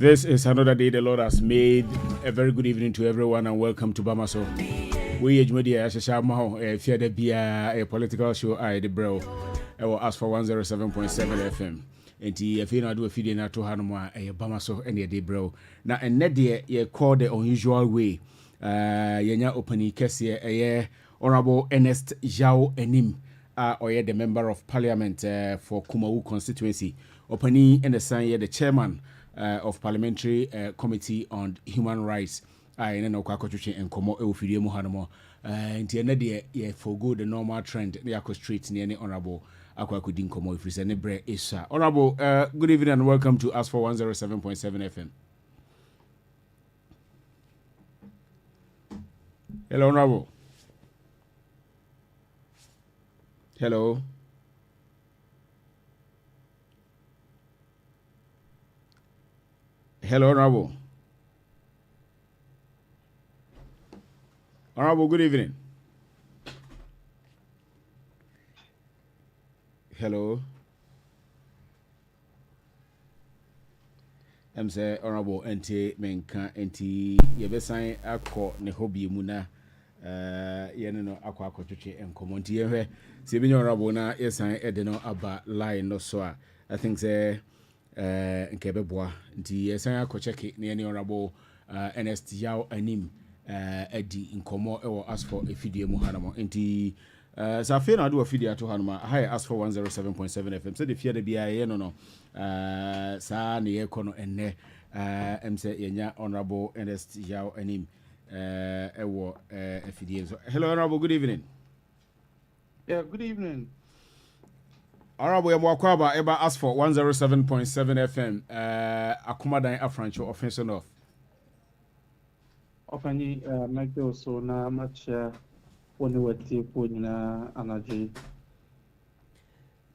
This is another day the Lord has made. A very good evening to everyone and welcome to Bamaso. We age media fear the be a political show the bro. Asfor 107.7 FM. And if you know do a feeding at Hanuma a Bamaso any day bro. Now and net ye call the unusual way. Yenya opening Kessie a Honorable Ernest Yao Enim. Or the member of parliament for Kumawu constituency. Opening and the sign the chairman of Parliamentary Committee on Human Rights. I know Kwakochuchi and Komo Eufidi Muhanamo. And the for good the normal trend, the Akko Street near the Honorable Akwakudin Komo if any bre is Honorable. Good evening and welcome to Asfor 107.7 FM. Hello, Honorable. Hello. Hello, Honorable. Honorable, good evening. Hello. I'm say Honorable Ente Menka Enti Yebesan Akko ne hobby muna no akwa akotuche enkomo nti yehwe se bi Honorable na yesan ede no aba line no so a I think say nke beboa nti yesan akocheke ne Honorable Ernest Yao Anim edi nkomo ewo Asfor efidie mu hanamo nti sa fe na do afidie ato hanoma hi Asfor 107.7 FM so the fear the bia ye no sa ne ye kono enne say yenya Honorable Ernest Yao Anim hello, Honorable, good evening. Yeah, good evening. Honorable Yamwakwaba Eba Asfor 107.7 FM Akumadan Afrancho offensive of Ofani Michael so na much when we were na anaji.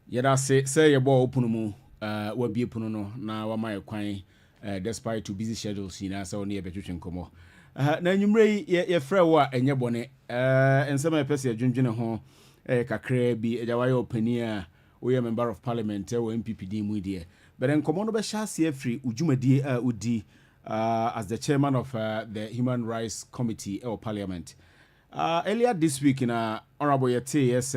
Yada say your ball open mu we be open no na wa my kwan despite two busy schedules na so near between komo. Na nyumre ye frɛ wo a enye bone ensɛm a pɛsɛ adwendwene ho kakra bi ejawaye opani a we a member of parliament wo MPPD mu die but enkomo no be hyase afri udwumadie a udi as the chairman of the human rights committee or parliament earlier this week na honorable yete yes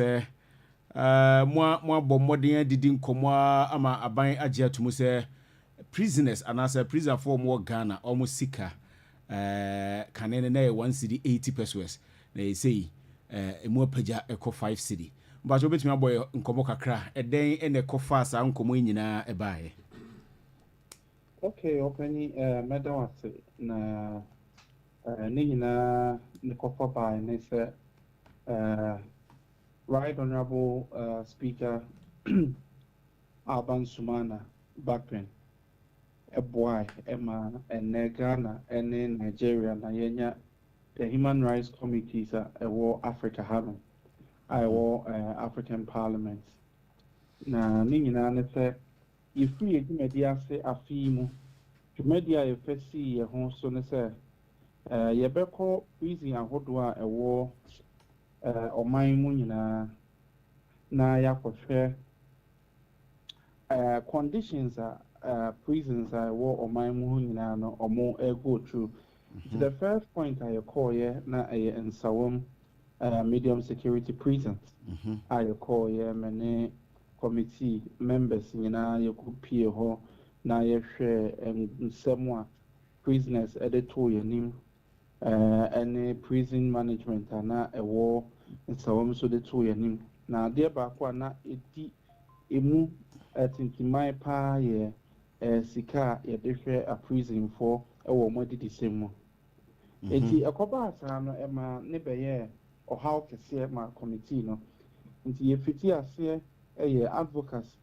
mo bomodin didi nkomo ama aban agye atumu sɛ prisoners anasa prison for mo Ghana almost sika kanene na 1 cedi 80 pesos na say emu apaja eko 5 cedi but obetumi aboy nkomo kakra eden ene eko fasa nkomo nyina ebae. Okay, opani madam wase na ni nyina ne kofa by ne say right honorable speaker Aban Sumana Bakwen a boy Emma and Ghana and Nigeria na yenya the human rights committees a war Africa Haven I war African Parliament na ni nyina ne say if we media say afimu media e fesi ye ho so ne say ye beko prison ahodo a war oman mu nyina na yakohwe conditions prisons war oman mu nyina no omo go through. The first point I call here na in Sawam medium security prisons. I call here many committee members nyina ye kupie ho na ye hwe nsɛm prisoners to yanim any prison management na ɛwɔ nsɛm so de to yanim na de ba kwa na edi emu tintimai pa ye sika ye de hwɛ a prison for ɛwɔ mo de disemu enti ɛkɔba asa no ɛma ne bɛyɛ ɔhaw kɛseɛ ma committee no nti ye fiti ase ɛyɛ advocates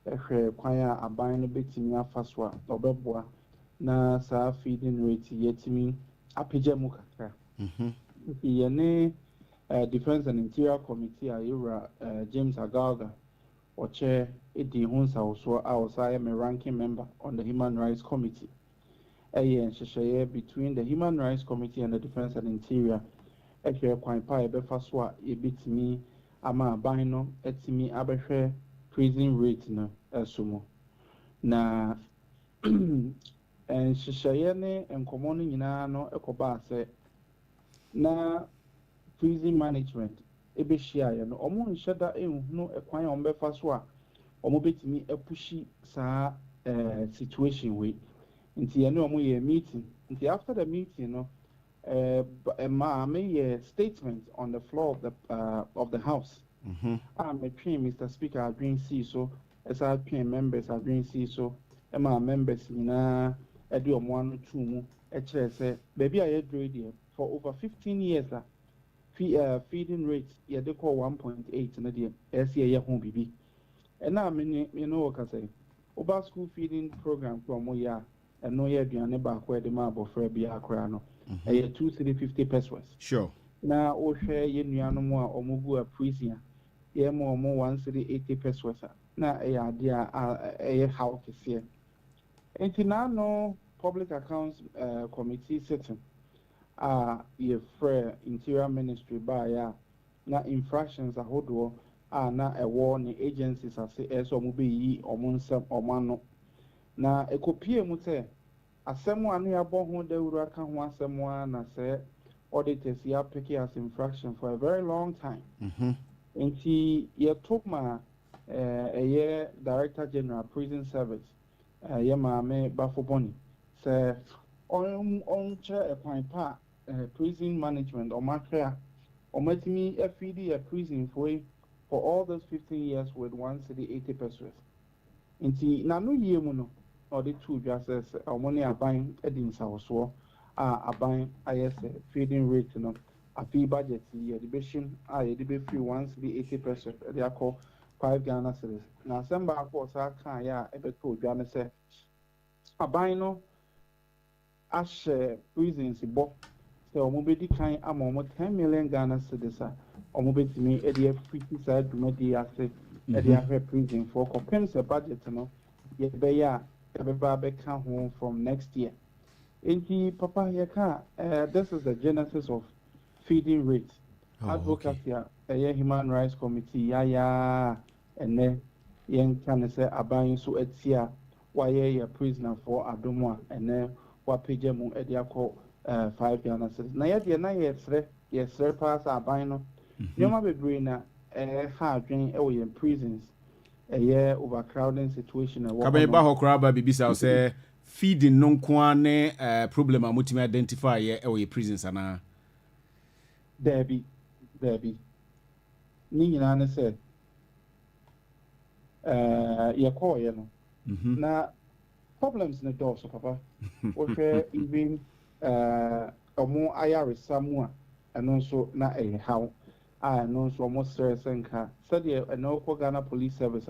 ɛhwɛ kwan a aban no betimi afa so a ɔbɛboa na saa feeding rate yetimi apagya mu kakra nti ye ne defense and interior committee a yura James Agalga or chair edi hunsa also I am a ranking member on the human rights committee between the human rights committee and the defense and interior ɛhwɛ kwan pa ɛbɛfa so a ebitimi ama aban no etimi prison rate no esumo na and Shishayane and Komoni Yinano Ekobase na prison management ebeshia ya no omo nhyeda ehunu ekwan ombefa so a omo betimi epushi saa situation we nti ya no omo ye meeting nti after the meeting no ma me statement on the floor of the house between Mr. Speaker agreeing see so as I between members agreeing see so ma members nyina ede omo anu tu mu e kire say baby aye dread for over 15 years feeding rate yeah they call 1.8 na the SCA home bibi and now me know what I say about school feeding program from ya and no yeah aduane ba ko de ma abofra bi akra no 250 pesos sure na o hwe ye nuanom a omugu a prison ye mo 180 pesos na ade a how to see and now no public accounts committee sitting your friend interior ministry by na infractions ahodoɔ na ɛwɔ ne agencies ase ɛsɛ ɔmo bɛyi ɔmo nsɛm ɔmo ano na ekopie mu sɛ asɛm a no yɛabɔ ho dawuro aka ho asɛm a na sɛ auditors pick as infraction for a very long time nti yɛto ma ɛyɛ director general prison service yɛ maame bafobɔni sɛ ɔnkyerɛ ɛkwan pa prison management or Makrea or Matimi FED a prison for all those 15 years with 180 pesos. Inti nanu yemuno or the two just as money are buying Edin South buying IS feeding rate no a fee budget the division I debate free 180 pesos they are called 5 Ghana cedis. Now some back was our can ya ever told Ghana say a buying no ash prisons book. So omo bedi kan ama omo 10 million Ghana cedis a omo betimi e dey free side dumadi ase e dey ahwe prison for compense budget no ye be ya e be ba be kan ho from next year enti papa ye ka this is the genesis of feeding rate advocacy human rights committee ya ene yen kan say aban so atia why ye prisoner for adomo ene wa page mu e dey akọ 5 Ghana cedis. Na yɛ na yɛsrɛ pass aban no. Nyoma bebree na ha adwen wɔ yɛn prisons. Overcrowding situation ɛwɔ. Kabe ba hɔ kora ba bibisa sɛ feeding no nko ne problem a mutimi identify yɛ wɔ yɛ prisons ana. Dabi. Ni nyinaa ne sɛ yɛkɔɔ yɛ no. Na problems ne dɔɔso papa. Wohwɛ even omo ayaresa mu a eno nso na how eno nso omo stress nka said eno ko Ghana police service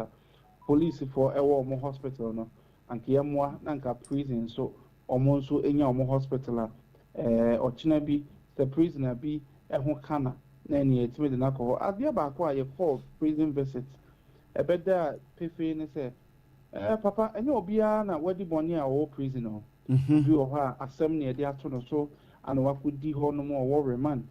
police for ewo omo hospital no anka yemwa na nka prison so omo nso enya omo hospital a ochina bi the prisoner bi eho kana na eni etime de nakọ abia ba ko a ye call prison visit ebeda pefe ne se papa enye obia na wadi boni a wo prison no obi wɔ hɔ a asɛm ne yɛde ato no so ana wakɔdi hɔ no mu ɔwɔ remand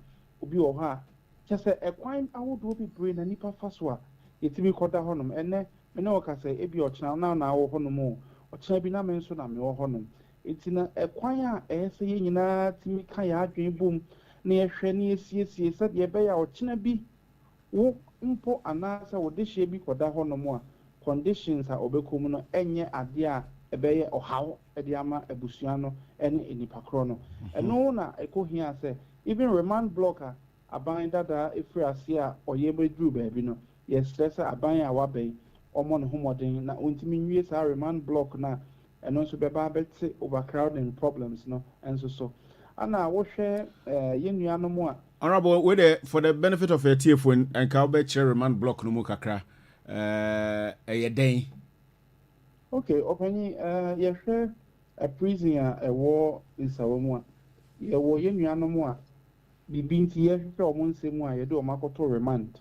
obi wɔ hɔ a kyɛ sɛ ɛkwan ahodoɔ bebree na nipa fa so a yɛtumi kɔda hɔ nom ɛnɛ mene wɔka sɛ ebi ɔkyena na awɔ hɔ nom o ɔkyena bi na me nso na mewɔ hɔ nom enti na ɛkwan a ɛyɛ sɛ yɛ nyinaa tumi ka yɛ adwene bom na yɛhwɛ ne yɛsiesie sɛdeɛ ɛbɛyɛ a ɔkyena bi wo mpo anaasɛ wode hyɛ bi kɔda hɔ nom a conditions a ɔbɛkɔ mu no ɛnyɛ adeɛ a ɛbɛyɛ ɔhaw ɛde ama abusua no ɛne enipa korɔ no ɛno na ɛkɔhia sɛ even remand block a aban dada efiri ase a ɔyɛ bɛduru baabi no yɛsrɛ sɛ aban a wabɛn ɔmɔ ne homɔden na ontimi nwie saa remand block na ɛno nso bɛba abɛte overcrowding problems no ɛnso so ana wohwɛ yɛn nuanom a honorable with the for the benefit of a TF when and ka obɛkyerɛ remand block no mu kakra ɛyɛ den. Okay, opanyi yɛhwɛ a prison a ɛwɔ nsawo mu a yɛwɔ yɛn nuanom a bibi nti yɛhwɛ ɔmo nsɛm a yɛde ɔmo akɔtɔ remand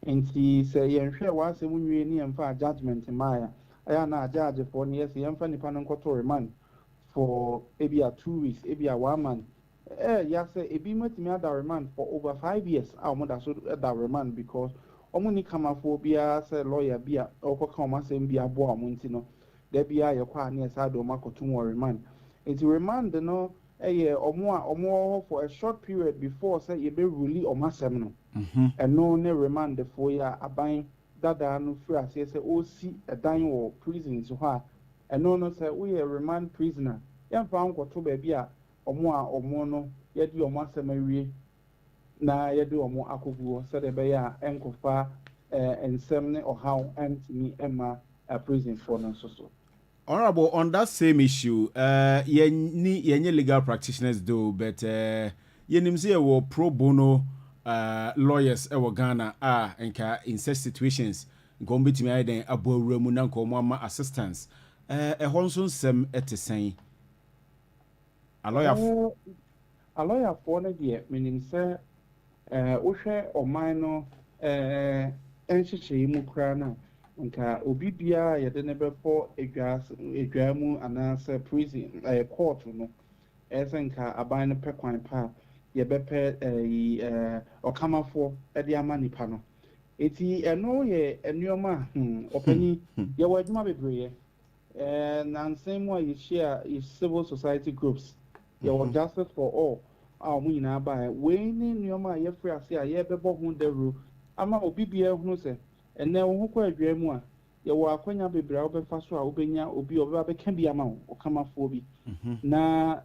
nti sɛ yɛhwɛ w'asɛm nwie ne yɛmfa judgment maaya ɛyɛ na judge for ne yɛsɛ yɛmfa nipa no nkɔtɔ remand for ebi a 2 weeks ebi a 1 month yɛsɛ ebi matumi ada remand for over 5 years a ɔmo da so da remand because ɔmo ni kamafo biara sɛ lawyer bi a ɔkɔka ɔmo asɛm bi aboa ɔmo nti no there be a yakwa near side or makotum or remand. It's remand no or more for a short period before say you be really or massam and no ne remand the 4 year abine dada no free as say oh see a dying or prison so ha and no say we a remand prisoner yan found ko to baby a omo no yedi omo asem awie na yedi omo akoguo say the be a enkofa ensem ne ohaw antimi emma a prison for no so. Honorable, on that same issue, yenye legal practitioners do, but yenimsi ewo pro bono lawyers ewo Ghana in such situations nko betimi ayden abowura mu na nko mo ama assistance ehonso nsem etesen a lawyer for na de menim say wohwe oman no enhyehyɛ mu kra na nka obi bia yɛde ne bɛkɔ edwa mu anaasɛ prison court no ɛsɛ nka aban no pɛ kwan pa yɛbɛpɛ ɔkamafo de ama nipa no eti ɛno yɛ nneɛma ɔpanyi yɛwɔ adwuma bebree nansan mu a yɛhyia civil society groups yɛwɔ justice for all a wɔn nyinaa baa wei ne nneɛma a yɛfrɛ ase a yɛbɛbɔ ho dawuro ama obi bia hunu sɛ ɛnɛ wo ho kɔ adwa mu a yɛwɔ akwanya bebree a wobɛfa so a wobɛnya obi a ɔbɛka bi ama wo ɔkamafoɔ bi na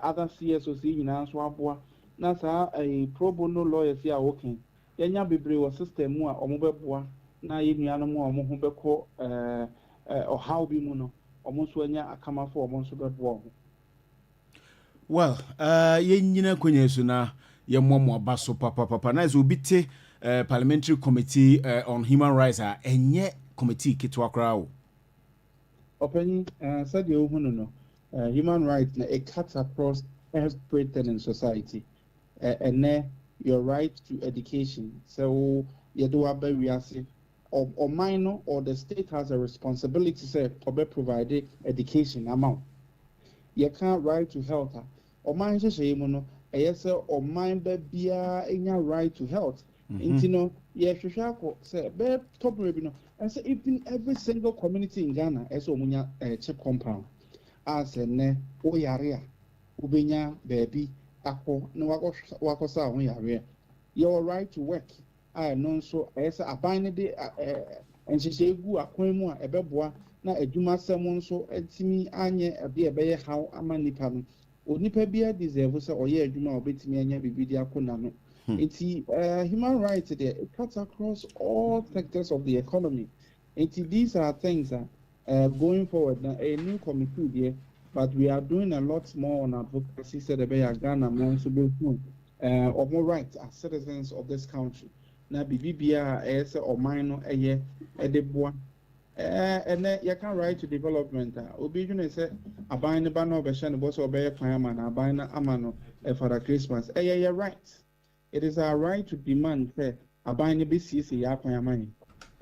other CSOC nyinaa nso aboa na saa pro bono lawyers a wɔka yɛnya bebree wɔ system mu a ɔmo bɛboa na yɛ nuanom a ɔmo ho bɛkɔ ɔhaw bi mu no ɔmo nso anya akamafoɔ ɔmo nso bɛboa ho. Well, yɛnyina kwanya so na yɛmmɔmmɔ aba so papa na sɛ obi te parliamentary committee on human rights a enye committee ketwa kra o openi said you no human rights na it cuts across everything in society and your right to education so you do have or minor or the state has a responsibility say to provide education amount you can't right to health or mind no say or mind be a right to health. You know, say top no, and say even every single community in Ghana as omunya check compound as ne oyarea ubenya baby ako no wako sa ho yare your right to work I know so as a bind de and she say gu akwan mu a ebeboa na adwuma sem nso etimi anye ebe ebeye how amanipa no onipa bia deserve say oye adwuma obetimi anya bibidi akona no. It's human rights there. It cuts across all sectors of the economy. These are things that going forward now a new committee there, but we are doing a lot more on advocacy. Said about Ghana more or more rights as citizens of this country. Now BBBA as or minor a year at the board. And then you can right to development. Obedience said a bind the banner of a shan was obey a fireman, a bind amano for the Christmas. You're right. It is our right to demand that a buying a BCC yakwa money.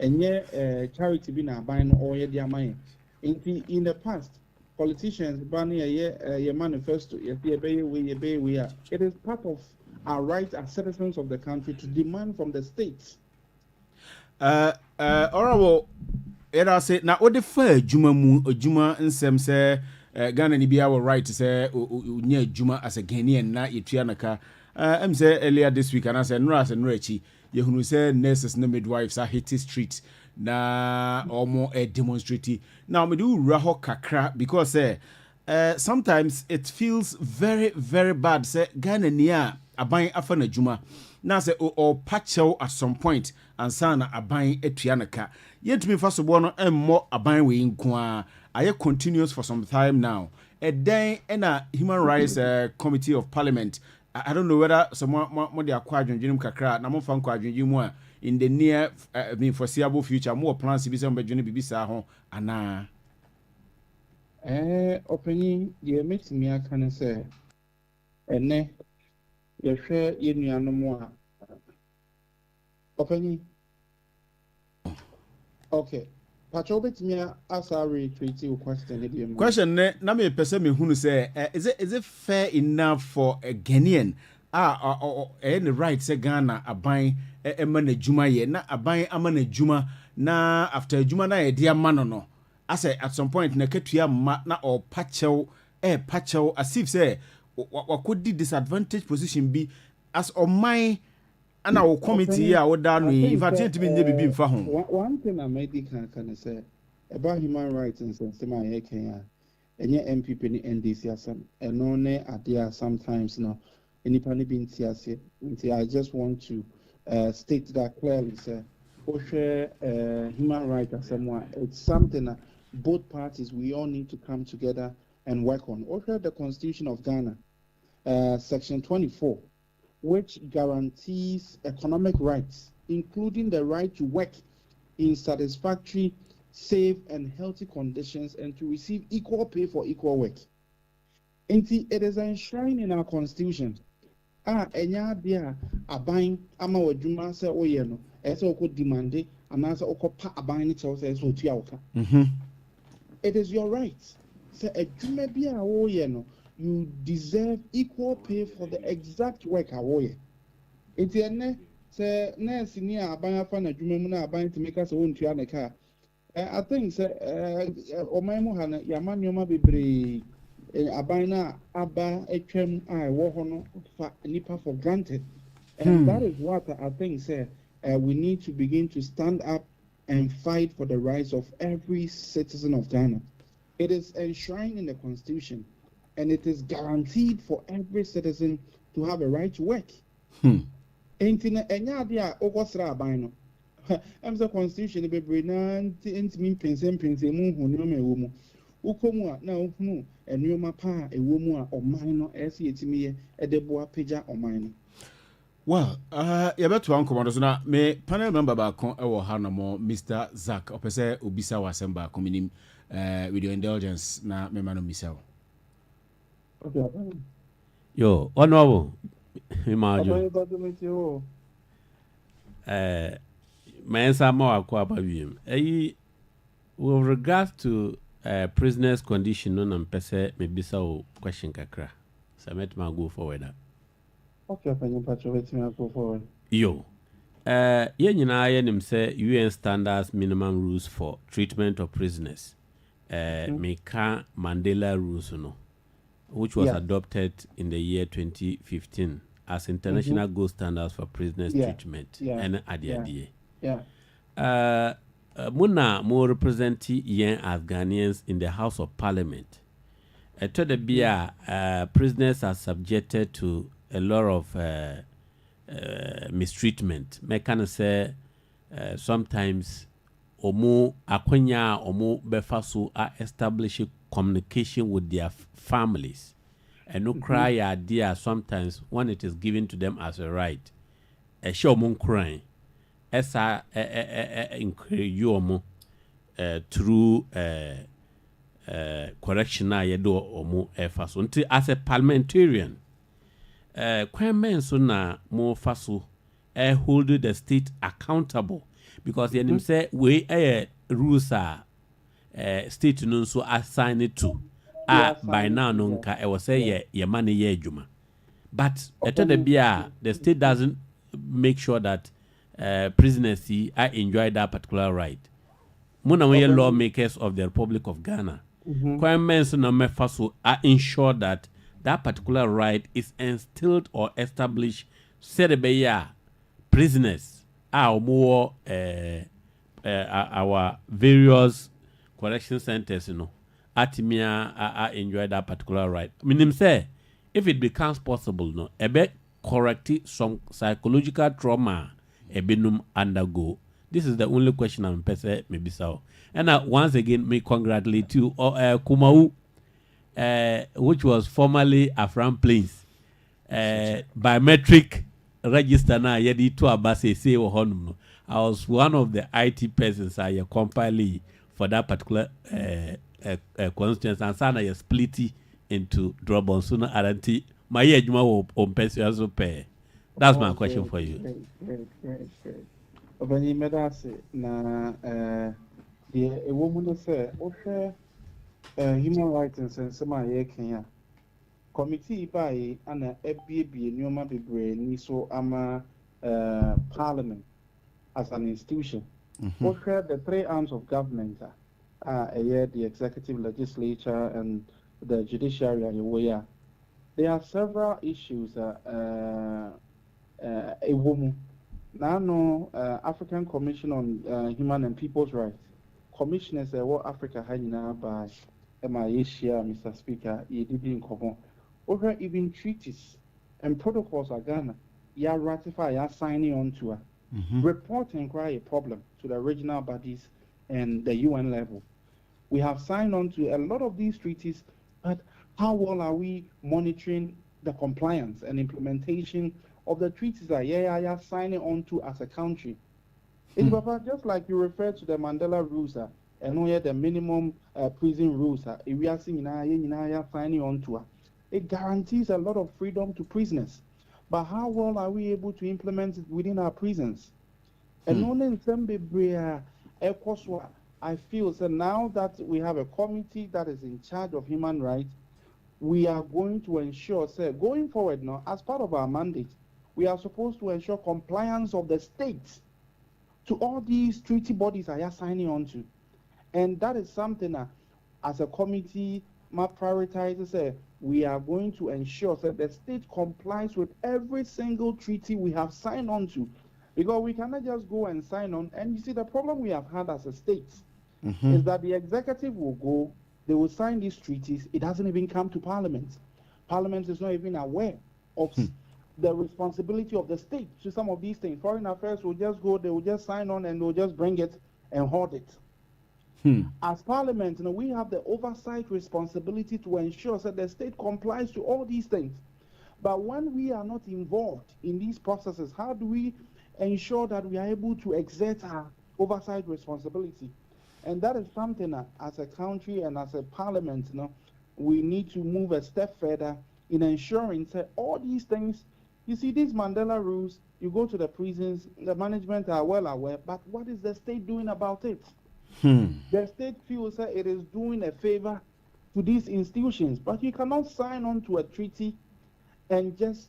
And yet charity be na buying all your money. In the past, politicians banning a manifesto, we are. It is part of our right as citizens of the country to demand from the states. Honorable, I say now what the fair Juma nsem say Ghana ni be our right to say near Juma as a Ghanaian na yetianaka. I'm say earlier this week and I said Nras and Rechi yehunu say nurses and midwives are hitting streets na or more demonstrating. Now me do raho kakra because sometimes it feels very very bad say Ghana niya aban afana juma na say or patcho at some point and sana aban etuanaka yet me first of all no more aban we nko aye continuous for some time now a day and a human rights committee of parliament. I don't know whether someone more the acquired dream kakra na mo fan kwadwendwem mu in the near foreseeable future more plans be some bedwene bibisa ho ana openi ye metimi aka ne say ene ye hwe ye nuanom a openi okay Pacho betimi asa retreat your question ne na me pese me hunu say is it fair enough for a Ghanaian any right say Ghana aban ema na juma ye na aban ama na juma na after juma na ye dia ma no I say at some point na ketua ma na or patchel as if say what could the disadvantage position be as on my and our committee here would down if I tend to be maybe for home. One thing I made can say about human rights and sema Kenya and your MPP ni NDC asem and no ne idea sometimes no anybody being TSC. I just want to state that clearly say human rights asem it's something that both parties we all need to come together and work on. Also the Constitution of Ghana section 24 which guarantees economic rights, including the right to work in satisfactory, safe, and healthy conditions, and to receive equal pay for equal work. It is enshrined in our constitution. Enya dia aban ama wadwuma se oyɛ no ɛsɛ ɔkɔ demande anaasɛ ɔkɔ pa aban ne kyɛw sɛ ɛsɛ otua woka. It is your right. Sɛ adwuma bi a wɔyɛ no you deserve equal pay for the exact work away. It's a say nurse near a bang fan a jumana buying to make us own to I think or my mohana yaman yoma be a bina abba a chem I walk for nipa for granted. And that is what I think we need to begin to stand up and fight for the rights of every citizen of Ghana. It is enshrined in the constitution. And it is guaranteed for every citizen to have a right to work. I'm the constitution be brinant mean pensem moon Ukomua now and you mapa a woman or minor as yet me a deboa pija or minor. Well, you better one commanders now. Me panel member back on our Hanamo, Mr. Zach, or Pese Ubisa Wasemba coming with your indulgence na me mano misao. Yo, honorable, imagine. My answer more with regards to prisoners' condition, no nam pese me bisa question kakra. So met ma go forward. Okay, go forward. Yo, ye nyina ye nim say UN standards minimum rules for treatment of prisoners. Me ka Mandela rules no. Which was adopted in the year 2015 as international gold standards for prisoners treatment and adie. Muna more representing young Afghanians in the House of Parliament. To the BIA, prisoners are subjected to a lot of mistreatment. Me can say sometimes omo akwanya omo befaso are establishing communication with their families and no cry idea sometimes when it is given to them as a right a show mon crying esa encourage you through correction na yedo omo efaso until as a parliamentarian kwan men so na mo faso hold the state accountable because yenim say we rules are state no so assign it to by now no nka e was say ye money ye adwuma but the state doesn't make sure that prisoners are enjoy that particular right. Muna we lawmakers of the Republic of Ghana requirements no mefaso are ensure that that particular right is instilled or established said be prisoners are more our various correction centers, atimia enjoy that particular right. Meaning say, if it becomes possible, no, a bit correct some psychological trauma, a benum undergo. This is the only question I'm pese maybe so. And once again, me congratulate you Kumau, which was formerly Afram Plains, biometric register na yedi to abase say honum. I was one of the IT persons I compiled for that particular constituency and sana you split it into drop on sooner aranti my ejuma on person as pay. That's my question for you. Great. Obani medase na the a woman say okay human rights and sema ye Kenya committee by ana ebie nyoma bebre ni so ama parliament as an institution. Okay, the three arms of government the executive, legislature, and the judiciary and way. There are several issues. A woman. Now, no African Commission on Human and People's Rights. Commissioners what Africa had by Asia, Mr. Speaker, you did in common. Over even treaties and protocols are Ghana. You ratify, you signing on to report and cry a problem to the regional bodies and the UN level. We have signed on to a lot of these treaties, but how well are we monitoring the compliance and implementation of the treaties that yeah signing on to as a country? It's just like you referred to the Mandela rules and the minimum prison rules if we are seeing signing on to it guarantees a lot of freedom to prisoners. But how well are we able to implement it within our prisons? And only in some I feel so now that we have a committee that is in charge of human rights, we are going to ensure, going forward now, as part of our mandate, we are supposed to ensure compliance of the states to all these treaty bodies I are signing on to. And that is something that, as a committee, my prioritizes, we are going to ensure that the state complies with every single treaty we have signed on to. Because we cannot just go and sign on. And you see, the problem we have had as a state is that the executive will go, they will sign these treaties. It doesn't even come to Parliament. Parliament is not even aware of the responsibility of the state to some of these things. Foreign Affairs will just go, they will just sign on and they'll just bring it and hoard it. As Parliament, we have the oversight responsibility to ensure that the state complies to all these things. But when we are not involved in these processes, how do we ensure that we are able to exert our oversight responsibility? And that is something that, as a country and as a parliament, we need to move a step further in ensuring that all these things, you see, these Mandela rules, you go to the prisons, the management are well aware, but what is the state doing about it? The state feels that it is doing a favor to these institutions, but you cannot sign on to a treaty and just,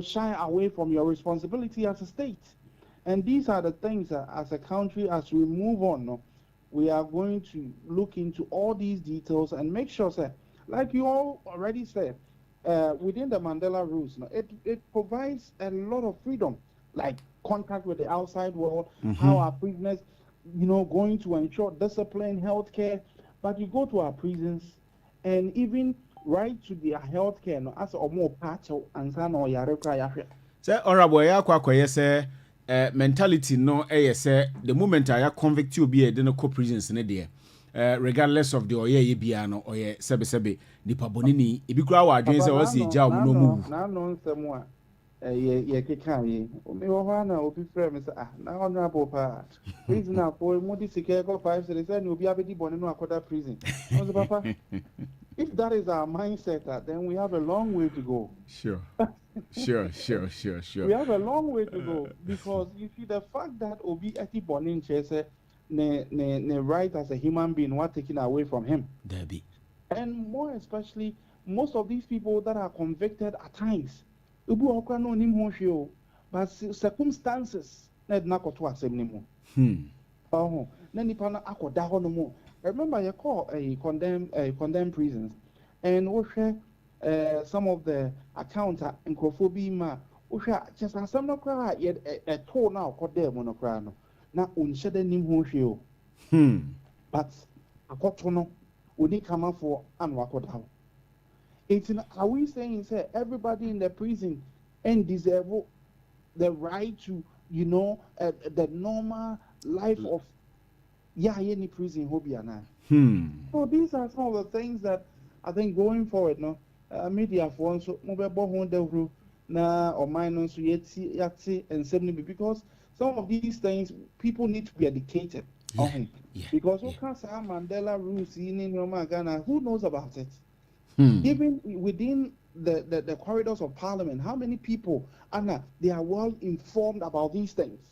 shy away from your responsibility as a state. And these are the things that, as a country, as we move on, we are going to look into all these details and make sure, like you all already said, within the Mandela rules, it provides a lot of freedom, like contact with the outside world, how our prisoners, going to ensure discipline, healthcare. But you go to our prisons and even right to their healthcare, as a more patch and son or yare. Say, honorable, say, mentality no say the moment I convict you be a co prisons in a day. Regardless of the oye biano or sebe nipa bonini ibikura wa adwen se o si ja no move na no nsemo a ye keka ye me wo ha na obi frɛ me sɛ na honorable pa prisoner for modi sika go 5 cedis say no obi abedi bone no akoda prison so papa if that is our mindset then we have a long way to go. Sure. We have a long way to go because you see the fact that obi eti bone in chese ne right as a human being what taken away from him. Debbie. And more especially, most of these people that are convicted at times, but circumstances, remember you call a condemned prisons, and some of the accounts in Kofobi just as some no cry yet a toll now called them monocrano. Na unshede nim ho hwe o but akotono oni kama for anwakoda. Are we saying say everybody in the prison and deserve the right to the normal life of any prison hobiana? So these are some of the things that I think going forward media for so mobile ho devru na or minus yati and 70 because some of these things people need to be educated on because Mandela rules in Ghana, who knows about it? Even within the corridors of Parliament, how many people they are well informed about these things?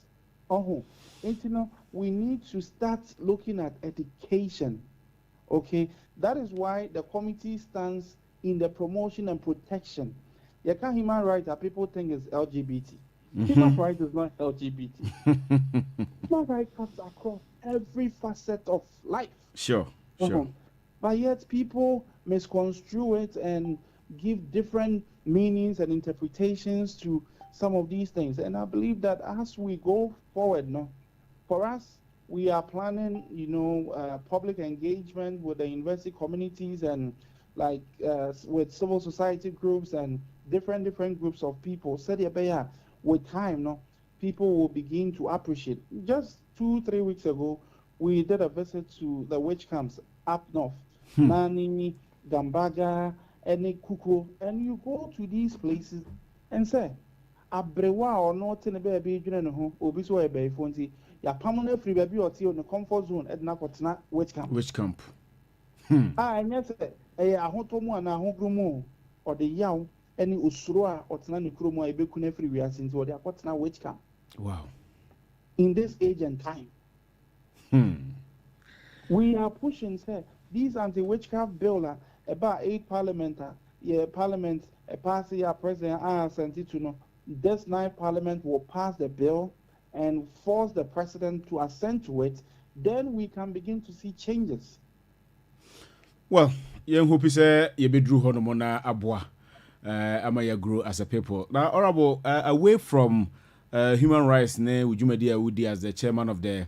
We need to start looking at education. Okay, that is why the committee stands in the promotion and protection. Human rights that people think is LGBT. Human rights is not LGBT. Human rights cuts across every facet of life. Sure. But yet people misconstrue it and give different meanings and interpretations to some of these things. And I believe that as we go forward, for us, we are planning, public engagement with the university communities and with civil society groups and different groups of people. Said with time, people will begin to appreciate. Just 2-3 weeks ago, we did a visit to the witch camps up north, Nani, Gambaga, and Kuko, and you go to these places and say, Abrewa or not in a baby, Obiso a bay fonti, ya permanent free baby or tea on the comfort zone at Nakotna, witch camp. Which camp? And yes, a hotomo and a hogrumo, or the young, any Usrua or Tnani Krumo, a becune free we are since or the Akotna witch camp. Wow. In this age and time. We are pushing, say, these anti-witchcraft bill about 8 parliament, parliament, a party, president, sent it to know. This 9th parliament will pass the bill and force the president to assent to it. Then we can begin to see changes. Well, young hope is you be drew honomona abwa, amaya grow as a people. Now, honorable, away from human rights, would you Woody as the chairman of the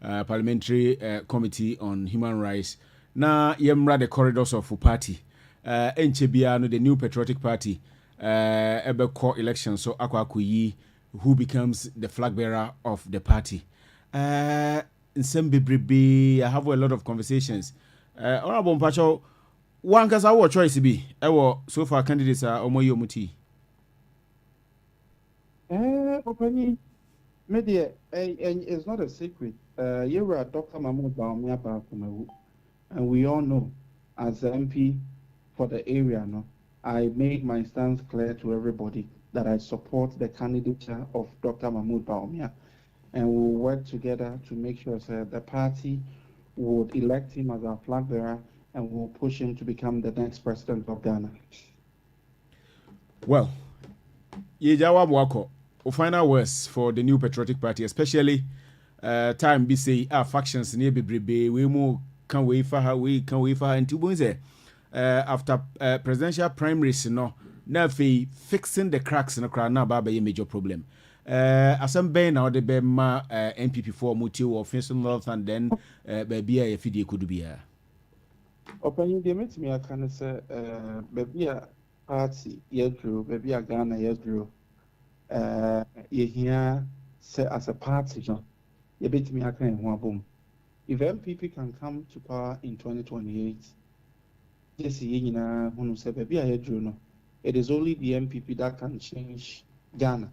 parliamentary committee on human rights? Na yemra the corridors of party. Enchebia no the new patriotic party. Ebe core election so akwakuyi who becomes the flag bearer of the party. In some I have a lot of conversations. Honorable Mpacho, one cause our choice be. So far candidates are omoyo muti. Opening media, it's not a secret. You were Dr. Mahmoud Baumia Bakumewu, and we all know, as the MP for the area, I made my stance clear to everybody that I support the candidature of Dr. Mahmoud Baumia, and we'll work together to make sure that the party would elect him as our flag bearer and will push him to become the next president of Ghana. Well, Yejawa Mwako, final words for the new patriotic party, especially time be say factions near Bibribe, we more can wait for her, and two after presidential primaries, now fixing the cracks in the crowd now by a major problem. Asem ben now the Bema MPP for Mutu or Finson North and then baby a fidi could be a. Open the meet me, I can say, baby a party, yedrew, baby a Ghana yedrew. You hear say as a party, you bet me I can one boom. If MPP can come to power in 2028, yes, who say baby a yedrew, it is only the MPP that can change Ghana.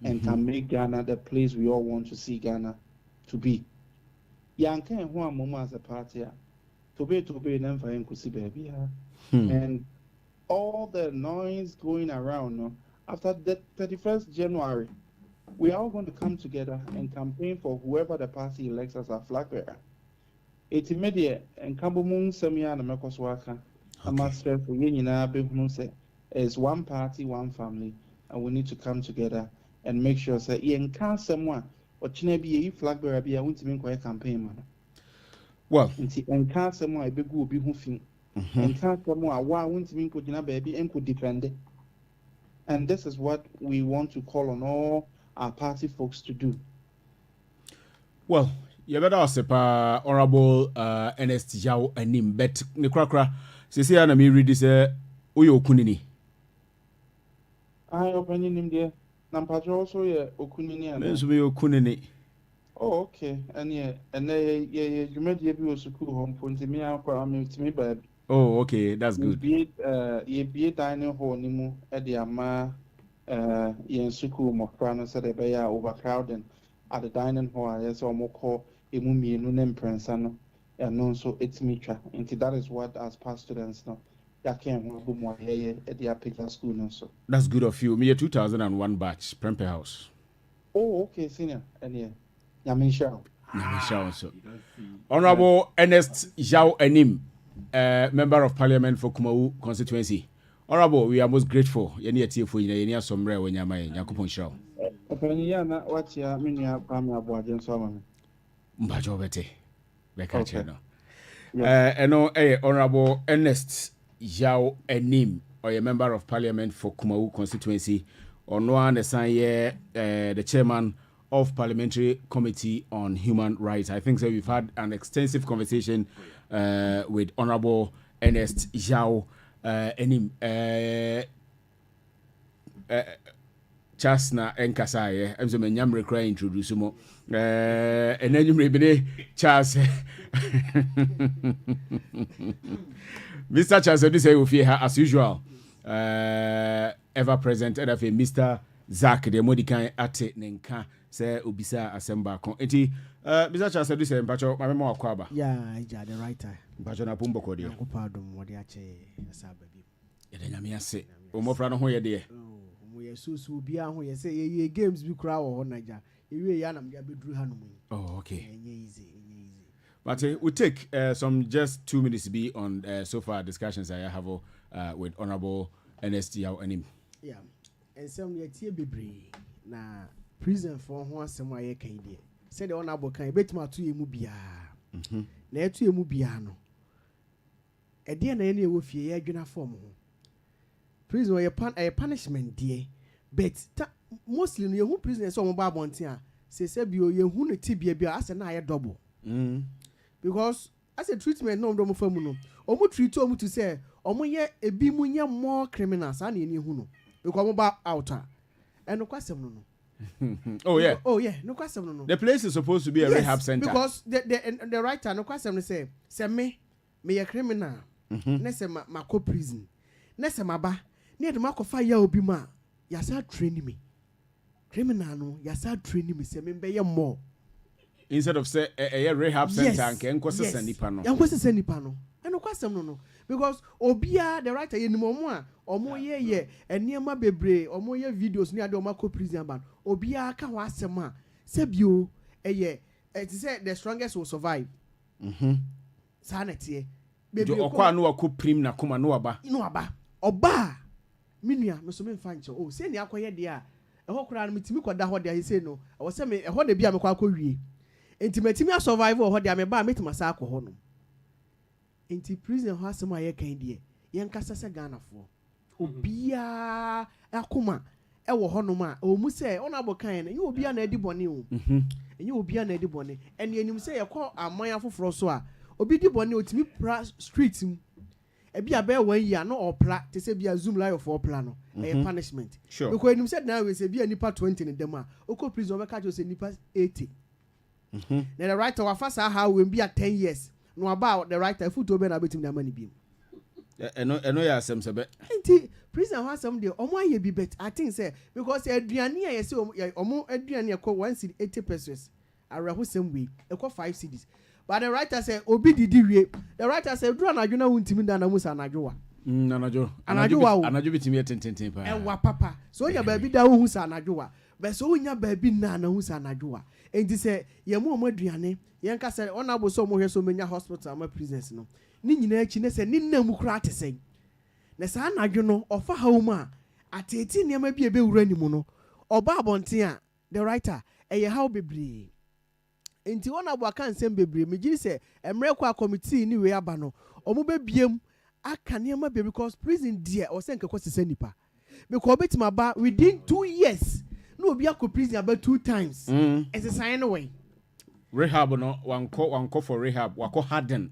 And can make Ghana the place we all want to see Ghana to be. Yanka and one moment as a party, to be and for him to see baby. And all the noise going around after the 31st January, we are all going to come together and campaign for whoever the party elects as our flag bearer. It's immediate and Kambumun Semia and Mekoswaka. A master for Yenina Bihunuse is one party, one family, and we need to come together and make sure that you can't someone or be a flag bearer be a winter campaign man. Well, and can't someone a big be hoofing and can't someone why winter could baby and could defend it. And this is what we want to call on all our party folks to do. Well, you better say honorable Ernest Yao and him bet Nikrakra. See, I read this Uyo Kunini. I open him there. Nampacho also Okunini and Okunini. Oh, okay. And you made your school home for me by. Oh, okay, that's good. Ye be dining hall nimu at the ama yen suku mokrano said they be overcrowding at the dining hall. Yes, or more call a mummy nunem prensano and non so it's mitra. And that is what as past students know. That came more here at the Applica school and so. That's good of you. Me a 2001 batch, Prempe House. Oh, okay, senior. And yeah, Yamin Shao. So. Honorable Ernest Yao Enim, Member of Parliament for Kumau constituency. Honorable, we are most grateful. Yeni ati for yeni asomre when yamai yakupon shao. Openia na wachia minya kwame aboaje nso ama me. Mbajo bete. Beka Okay. cheno. Yes. Eno Honorable Ernest Yao Enim, or a member of Parliament for Kumau constituency, or Noah Nesanye, the chairman of Parliamentary Committee on Human Rights. I think so. We've had an extensive conversation with Honorable Ernest Yao Enim. Chasna Enkasaye, I'm so many recry introduce mo. And then you may be Charles. Mr. Charles, this is here as usual. Ever present, Mr. Zach, the Modican Ate Nenka, say Ubisa Asemba. Mr. Charles, this is Pacho, my memoir Quaba. Yeah, I the writer. Pachona Pumbo Codio. Pardon, what I say, baby. Yamia say, Omofrano Hoya dear. We are so be out here say ye games be crowd or Niger. You yanam be drew hanum. Oh, okay. Easy. But we take some just 2 minutes to be on so far discussions I have with Honorable Ernest Yao Enim. Yeah, and some ye tea be na prison for one some way can be. Said the honorable can bet my 2 mubia. Na 2 mubia no. E dia na any wo fie ye adwena form ho. Prison a punishment dear, but mostly you who prisoners on Bob Montia say you who tibia as an eye double. Because as a treatment no domo famuno, omu treat omu to say, omu a bimunya more criminals and any huno, because about outer and no question no. Oh yeah, no question no. The place is supposed to be a rehab center. Because the writer no question say me a criminal, nese ma co prison, nese ma ba. Near the mark of fire obi ma yasa training me criminal no yasa training me say me be more instead of say a rehab center and can cause a nipa no yan cause nipa no and no kwasem no because obia the writer ye nimo a omo ye eniema bebre omo ye videos ni ade omo ko prison ban obia ka ho asem a say bio it say the strongest will survive sa na tie bebre okwa no akọ prim na koma no aba oba minua me so me mfa nche o se ni akoye de a eho kura no mitimi koda ho de a se no wo se me eho de bia me kwa akọwie enti matimi a survive ho de a me ba metima sa akọ no enti prison ho asem a ye kan de ye nkasa se Ghana fo obia akoma e wo ho no ma o mu se ona bo kan na ye obia na edi bone o enye obia na edi bone ene enim se ye kọ aman afoforo so a obi di bone otimi pra street mu ebi abe 1 year no opla te se bia zoom live for opla no punishment sure. Because him said now we say bia nipa 20 in dem a oko prison we catch you say nipa 80 na the writer wa fasa how we be 10 years no about the writer foot obe na betim na money bi eno ya asem sebe enti prison ha some dey omo aye bi bet I think say because aduane a yesi omo aduane e ko 180 pesos araho sem we e ko 5 cedis. But the writer said, Obi didi wie. The writer said, Dru anadwo na wuntimi da na musa anadwo. Anadwo bitimi tenten pa. Ewa papa. So onya baabi da wo husa anadwo. But so onya baabi na husa anadwo. Enti say, ye mu omaduane, ye nka say ona bo so mo hwe so menya hospital ama prisons no. Ni nyina achi ne say ni nna mu kura atesen. Na sa anadwo no ofa ha wo ma ateti niam bi ebe wura ni mu no. Oba abonten a the writer eye how bebre. Enti wona bo aka nsem bebre megiri se emre kwa committee ni we aba no omo bebiem aka niam be because prison there o se nkekọ sese nipa because betima ba within 2 years no obi akọ prison about 2 times ese sign away rehab no wanko for rehab wako harden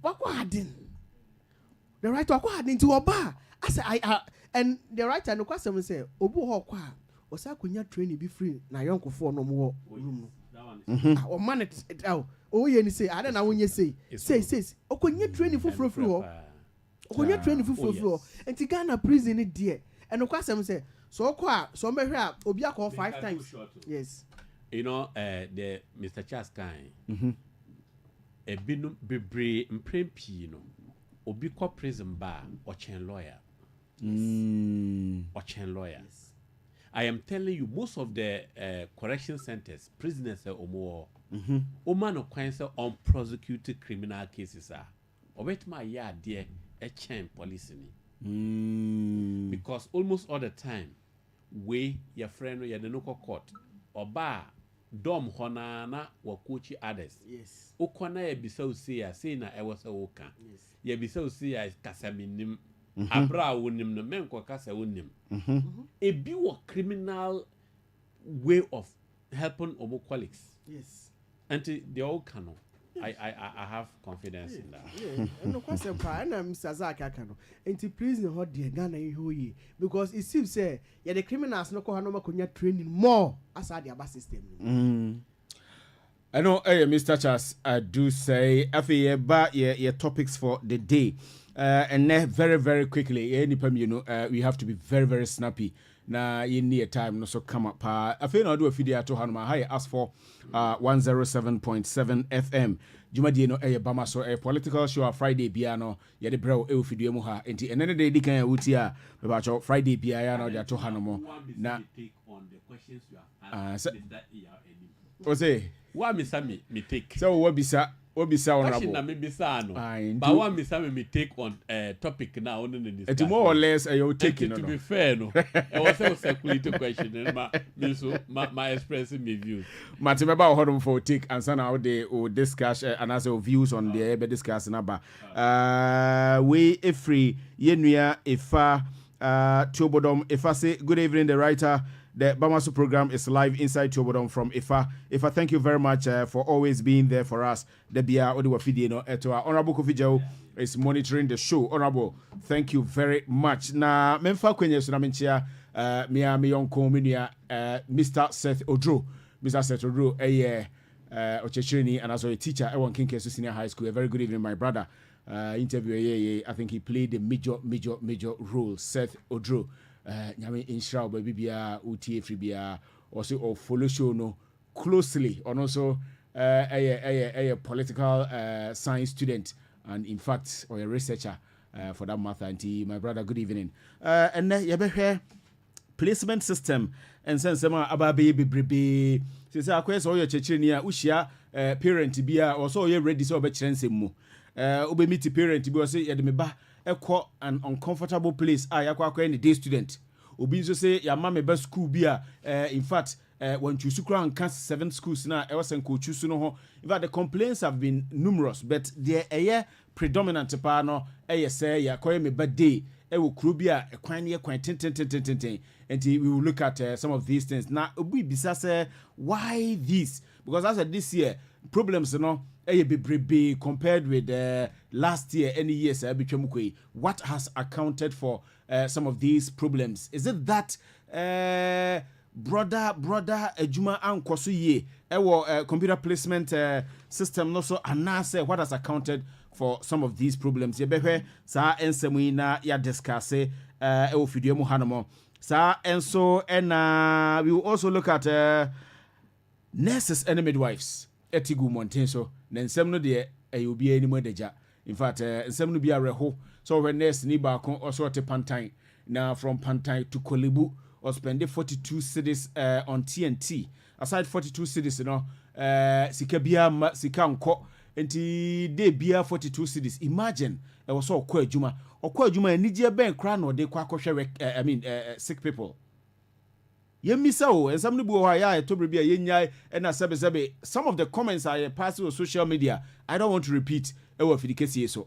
the writer wako harden to oba as I and the writer no kwasem say obu ho kwa o sa konya training be free na yonkofo no mo room no o man it out o ye ni say I don't know when you say okonye training fufuro ho okonye training fufuro enti Ghana prison there and o kwasem say so okwa so me hwe a obi akọ 5 times yes you know the Mr. Charles Kai ebinu bebre mprempi no obi kọ prison bar or chen lawyer or chen lawyer yes. I am telling you, most of the correction centers, prisoners are no kwanse unprosecuted criminal cases are. Obet my ya dear a chain police ni. Because almost all the time, we your friend or your local court oba dom hona na wakochi others Yes. ukona ya bisa usia say na ewo se woka Yes. ya bisa usia kasa minim abra wonim no menko kasa wonim ebi wo criminal way of helping obo colleagues Yes. and they all can. I have confidence in that. Yeah, and no question pa na Mr. Zak aka no. Enti prison hot dey Ghana ihe yi because it seems say yeah the criminals no ko ha no makonya training more as the aba system. I know, Mr. Charles, I do say, but your topics for the day. And then very, very quickly, we have to be very, very snappy. Na in near time, no so come up. I feel I do a video to Hanma High Asfor 107.7 FM. Jumadi no Bamaso a political show Friday piano. Ya the bro video muha. Enti and then they can utia about Friday piano ya to Hanamo. Na take on the questions you have asked. What's it? Wa misa me take. So what bisa honorable? Question na me bisa no. But wa misa me take on topic now on the discussion. It's more or less you taking to be fair no. I was a circulated question and my expressing my views. Martin about how for take and son how they discuss and as views on the be discuss number. We free yenua ifa Tobodom if I say good evening the writer. The Bamaso program is live inside Tobodom from Ifa. Ifa, thank you very much for always being there for us. The Bia Odiwafidi no eto Honorable Kofijo is monitoring the show. Honorable, thank you very much. Na memfa kwenye sunamenchia mia miyonko minia Mr. Seth Odro. Mr. Seth Odro Ochechini and also a teacher at Kinkesu Senior High School. A very good evening, my brother. Interview I think he played a major role. Seth Odro. Nyame inshra baby bia utie free bia also or follow show no closely and also a political science student and in fact or a researcher for that matter. And my brother, good evening. And you placement system and sense sama ababe bebrebe since akwes all your chechiri a ushia parent bia also you ready so be kyerensem mu obe meet parent bi o say yede me ba ekọ an uncomfortable place yakwa any day student obi so say ya ma me ba school bia in fact when choose kura and cast 7 schools na e was enko choose no ho in fact the complaints have been numerous but there predominant pa no say ya koye me ba day e wo kuro bia ekwan ne ekwan ten and we will look at some of these things now obi bisa say why this because as of this year problems be compared with last year any years what has accounted for some of these problems? Is it that brother ejuma ankoso ye computer placement system no so anase what has accounted for some of these problems? Ye behwe sa ensemu na ya discuss video mu hanomo sa enso and we will also look at nurses and midwives etigu mountain so nsem no de obi animu deja in fact nsem no bi areho so when nurse ni ba kon also te pantan now from pantan to Kolebu or spend 42 cities on TNT aside 42 cities sika bia sika nko enti de bia 42 cities imagine e was so okwa adwuma anije ben kra no de kwa akwohwe sick people yemisa o ensam no bu ho ya etobre bia yenya na sebe some of the comments I pass on social media I don't want to repeat e wa fidikesi so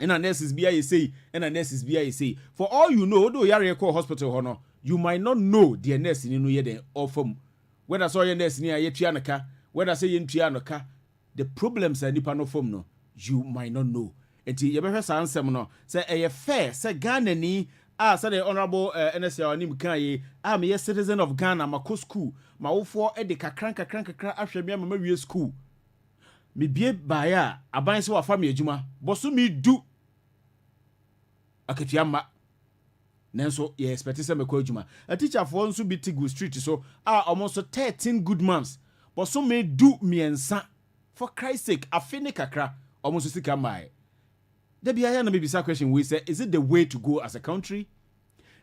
and nurses bia you say and nurses bia you say for all you know do yare call hospital ho no you might not know the nurse ni no ye den ofam whether so your nurse ni ye tua naka whether say ye ntua naka the problems are nipa no fam no you might not know enti ye behwe sa ansem no say e fair say Ghana ni say the honorable NSL anim kan ye am a citizen of Ghana mako school ma wo for e de kakran ahwe me ma wie school me bie baaya aban se wa fa me adwuma boso me du akatua ma nanso ye expect say me ko adwuma a teacher for nso bi Tigu street so almost 13 good months boso me du miensa for Christ's sake afini kakra almost sika mai da bia ya na me bisa question we say is it the way to go as a country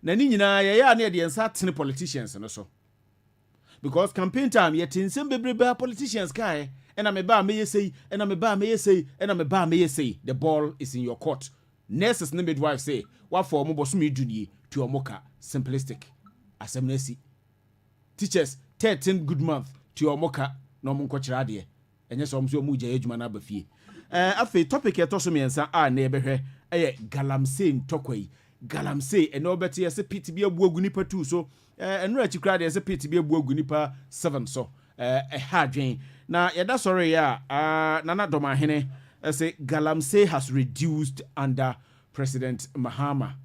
na ni nyina ya na de ensa tene politicians no so because campaign time ye tinsem bebrebe politicians kai and me ba me say and me ba me say and me ba me say the ball is in your court nurses and midwife say what for mo boso me dunie to omoka simplistic asemnesi teachers 13 good month to omoka no mo nkokyere ade enye so omso mu gya adwuma na bafie afi topic eto so miensa a na ebehwe galamsey ntokoi galamsey ene obete yese pit bi abuagu nipa 2 so enura achikra de yese pit bi abuagu nipa 7 so ha dwen na yeda sorry ya nana domahene say galamsey has reduced under President Mahama.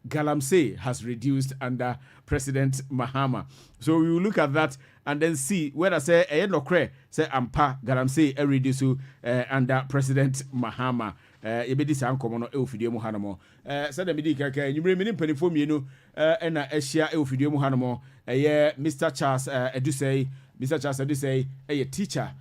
Galamsey has reduced under President Mahama. So we will look at that and then see whether say nokre say ampa Galamsey reduce under President Mahama. Ebedi san komo no ofidie mu hanamo. Say the medi kaka nyumre mini mpanifo mienu na ehia ofidie mu hanamo. Mr. Charles Edusei teacher.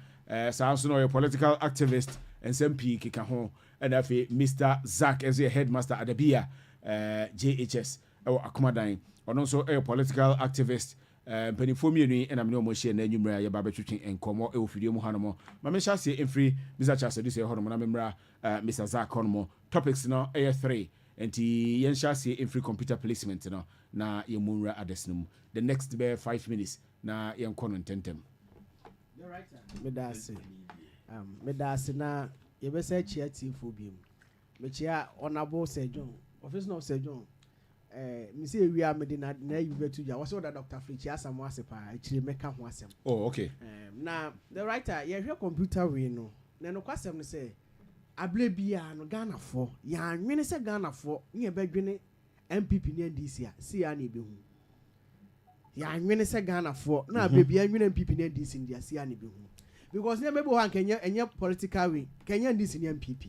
Sanso no political activist and SMP kika ho. And afi Mr. Zach as a headmaster Adabia JHS Akumadan and also a political activist penifo mienu and I'm no more share na nyumra ya baba twetwen enkomo e ofidie mu hanamo ma me sha se emfiri Mr. Charles Edusei hono na memra Mr. Zach hono topics no A3 enti yen sha se emfiri computer placement no na yemunra adesnum the next be 5 minutes na yen kono tentem the writer medase na yebese chia tifo biem mechia honorable Sir John office no Sir John me say we are medina na you betu ja was order Dr. Fritz asamo asepa chire meka ho asem oh okay na the writer ye hwe computer we no na no kwasem no say able bia no Ghana for ya nwene se Ghana for nye bedwene MPP ne NDC a si ya na ebehu ya nwene se Ghana for na able bia nwene MPP ne NDC ndia si ya na ebehu because ne mebo han kenya political way kenya NDC ne MPP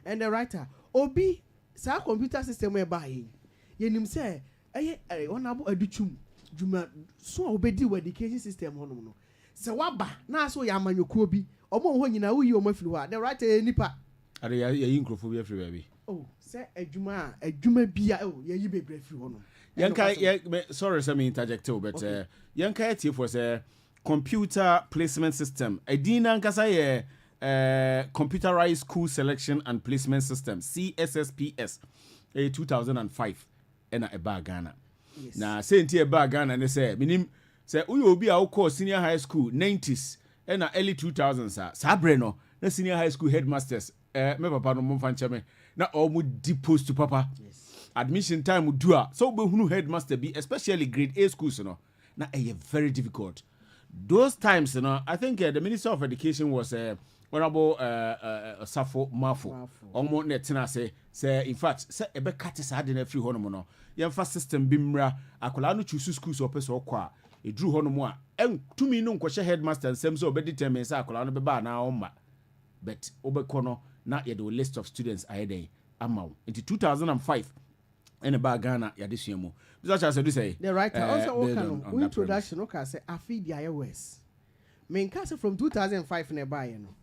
and the writer obi sa computer system e ba yenim say onabo aduchum juma so obedi with education system hono no se waba na so ya amanyoku obi omo ho nyina wo yi omo afiri ho the writer nipa are ya yi nkrofo bi afiri baby oh say adwuma bia ya yi bebre afiri ho no yanka sorry say me interject but yanka tie for say computer placement system edina nkasa ye computerized school selection and placement system CSSPS 2005 ena eba Ghana yes. Na senti eba Ghana ne say minim say uyo obi a wo senior high school 90s ena early 2000s sa bre no na senior high school headmasters me papa no mo fanche me na o mu depost to papa yes. Admission time do so be hunu headmaster be especially grade A schools no na very difficult those times you know I think the Minister of Education was honorable Asfor Mafo omo netina say in fact say ebe cut sa de na free hono no yemfa system bimra akola no choose schools opeso kwa e drew hono mo a tumi no nkwohye headmaster nsem so obedetermine say akola no beba na omma but obekono na ye the list of students ayeden amaw into 2005 in a Ghana yadisuemu Mr. Charles do say the writer also on introduction okay say afi the iOS me nka say from 2005 na ba ye no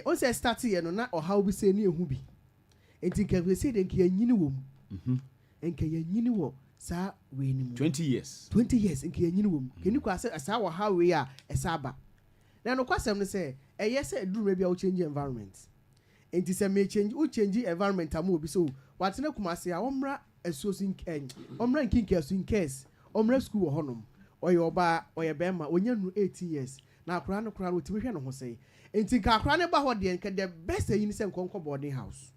on say start ye no na or how be say ni ehu bi enti ka we say den ka yanyini wom enka yanyini wo sa we ni 20 years enka yanyini wom keni kwa say sa wo how we a esaba na no kwasem no say yes duru bia o change environment enti say me change environment am obi so what na kumase a omra esosin omra nkinke in case omra school wo honom oye oba oye bema onya nu 18 years na akura no kura no timi hwe no ho sei enti ka akura ne ba ho de nke the best yin se nkonko boarding house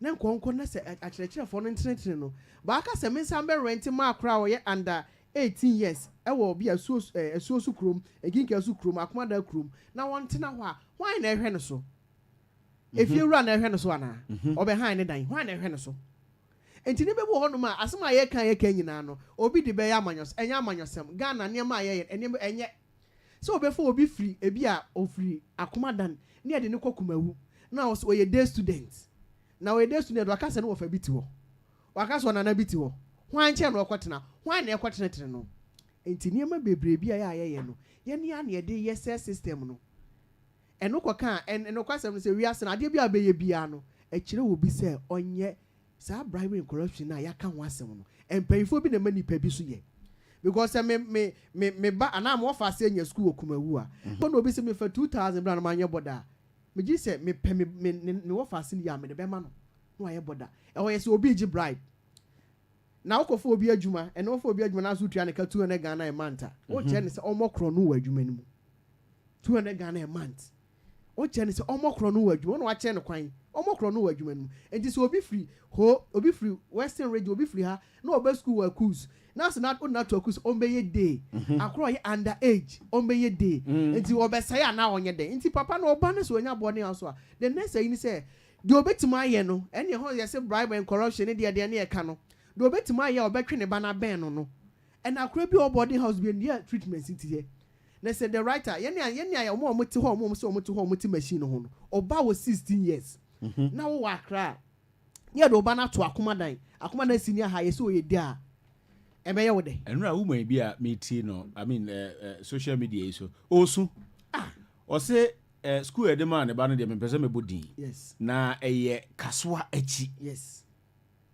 na nkonko na se akirechire fo no ntenetene no ba aka se me sambe rent ma akura oye under 18 years ewo obi asuosu krom eginke asu krom akomada krom na wontena ho a why na ehwe no so if you run ehwe no so ana obe han ne dan why na ehwe no so enti ne bebo hono ma asema ye kan nyina no obi de be ya amanyos enya amanyosem Ghana ne ma ye enye so obefo obi free ebi a ofree akomadan ne de ne kokumawu na o ye day student na o ye day student waka se no ofa biti wo waka so na na biti wo hwan che no okotena hwan na ekotena tene no enti ne ma bebre bi a ye no ye ne ya ne de yes system no eno koka eno kwasem no se wi ase na ade bi a be ye bia no ekire wo bi se onye sa bribery and corruption na ya kan wasem no empayifo bi na mani pa bi so ye because me ba ana mo fa se nya school okumawu a no obi se me fa 2000 bra na manye boda me gi se me pe me wo fa se ya me de be ma no no aye boda e ho ye se obi gi bribe na okofo obi adwuma ene ofo obi adwuma na so tua ne ka 200 Ghana a month o che ne se omokro no adwuma ni mu 200 Ghana a month o che ne se omokro no adwuma no wa che ne kwan omokro no adwuma ni mu enti so obi free Western region obi free ha na oba school wa cruise na so na to cruise ombeye day akro ye under age ombeye day enti obesaya ya na onye day enti papa na oba ne so onya bone aso a the next thing ni say de obetima ye no ene ho ye say bribe and corruption ne de ne e ka no de obetima ye obetwe ne ba na ben no and akro bi boarding house bi near treatment city here na say the writer ye ne ya omo ti ho omo so omo ti ho omo ti machine ho no oba was 16 years na wo akra ye de oba na to akomadan senior high so ye dia ebe ye wo de enra woman bi a meeting no I mean social media so osu o say school edema ne ba no de me pese me bodin yes na eye kasoa achi yes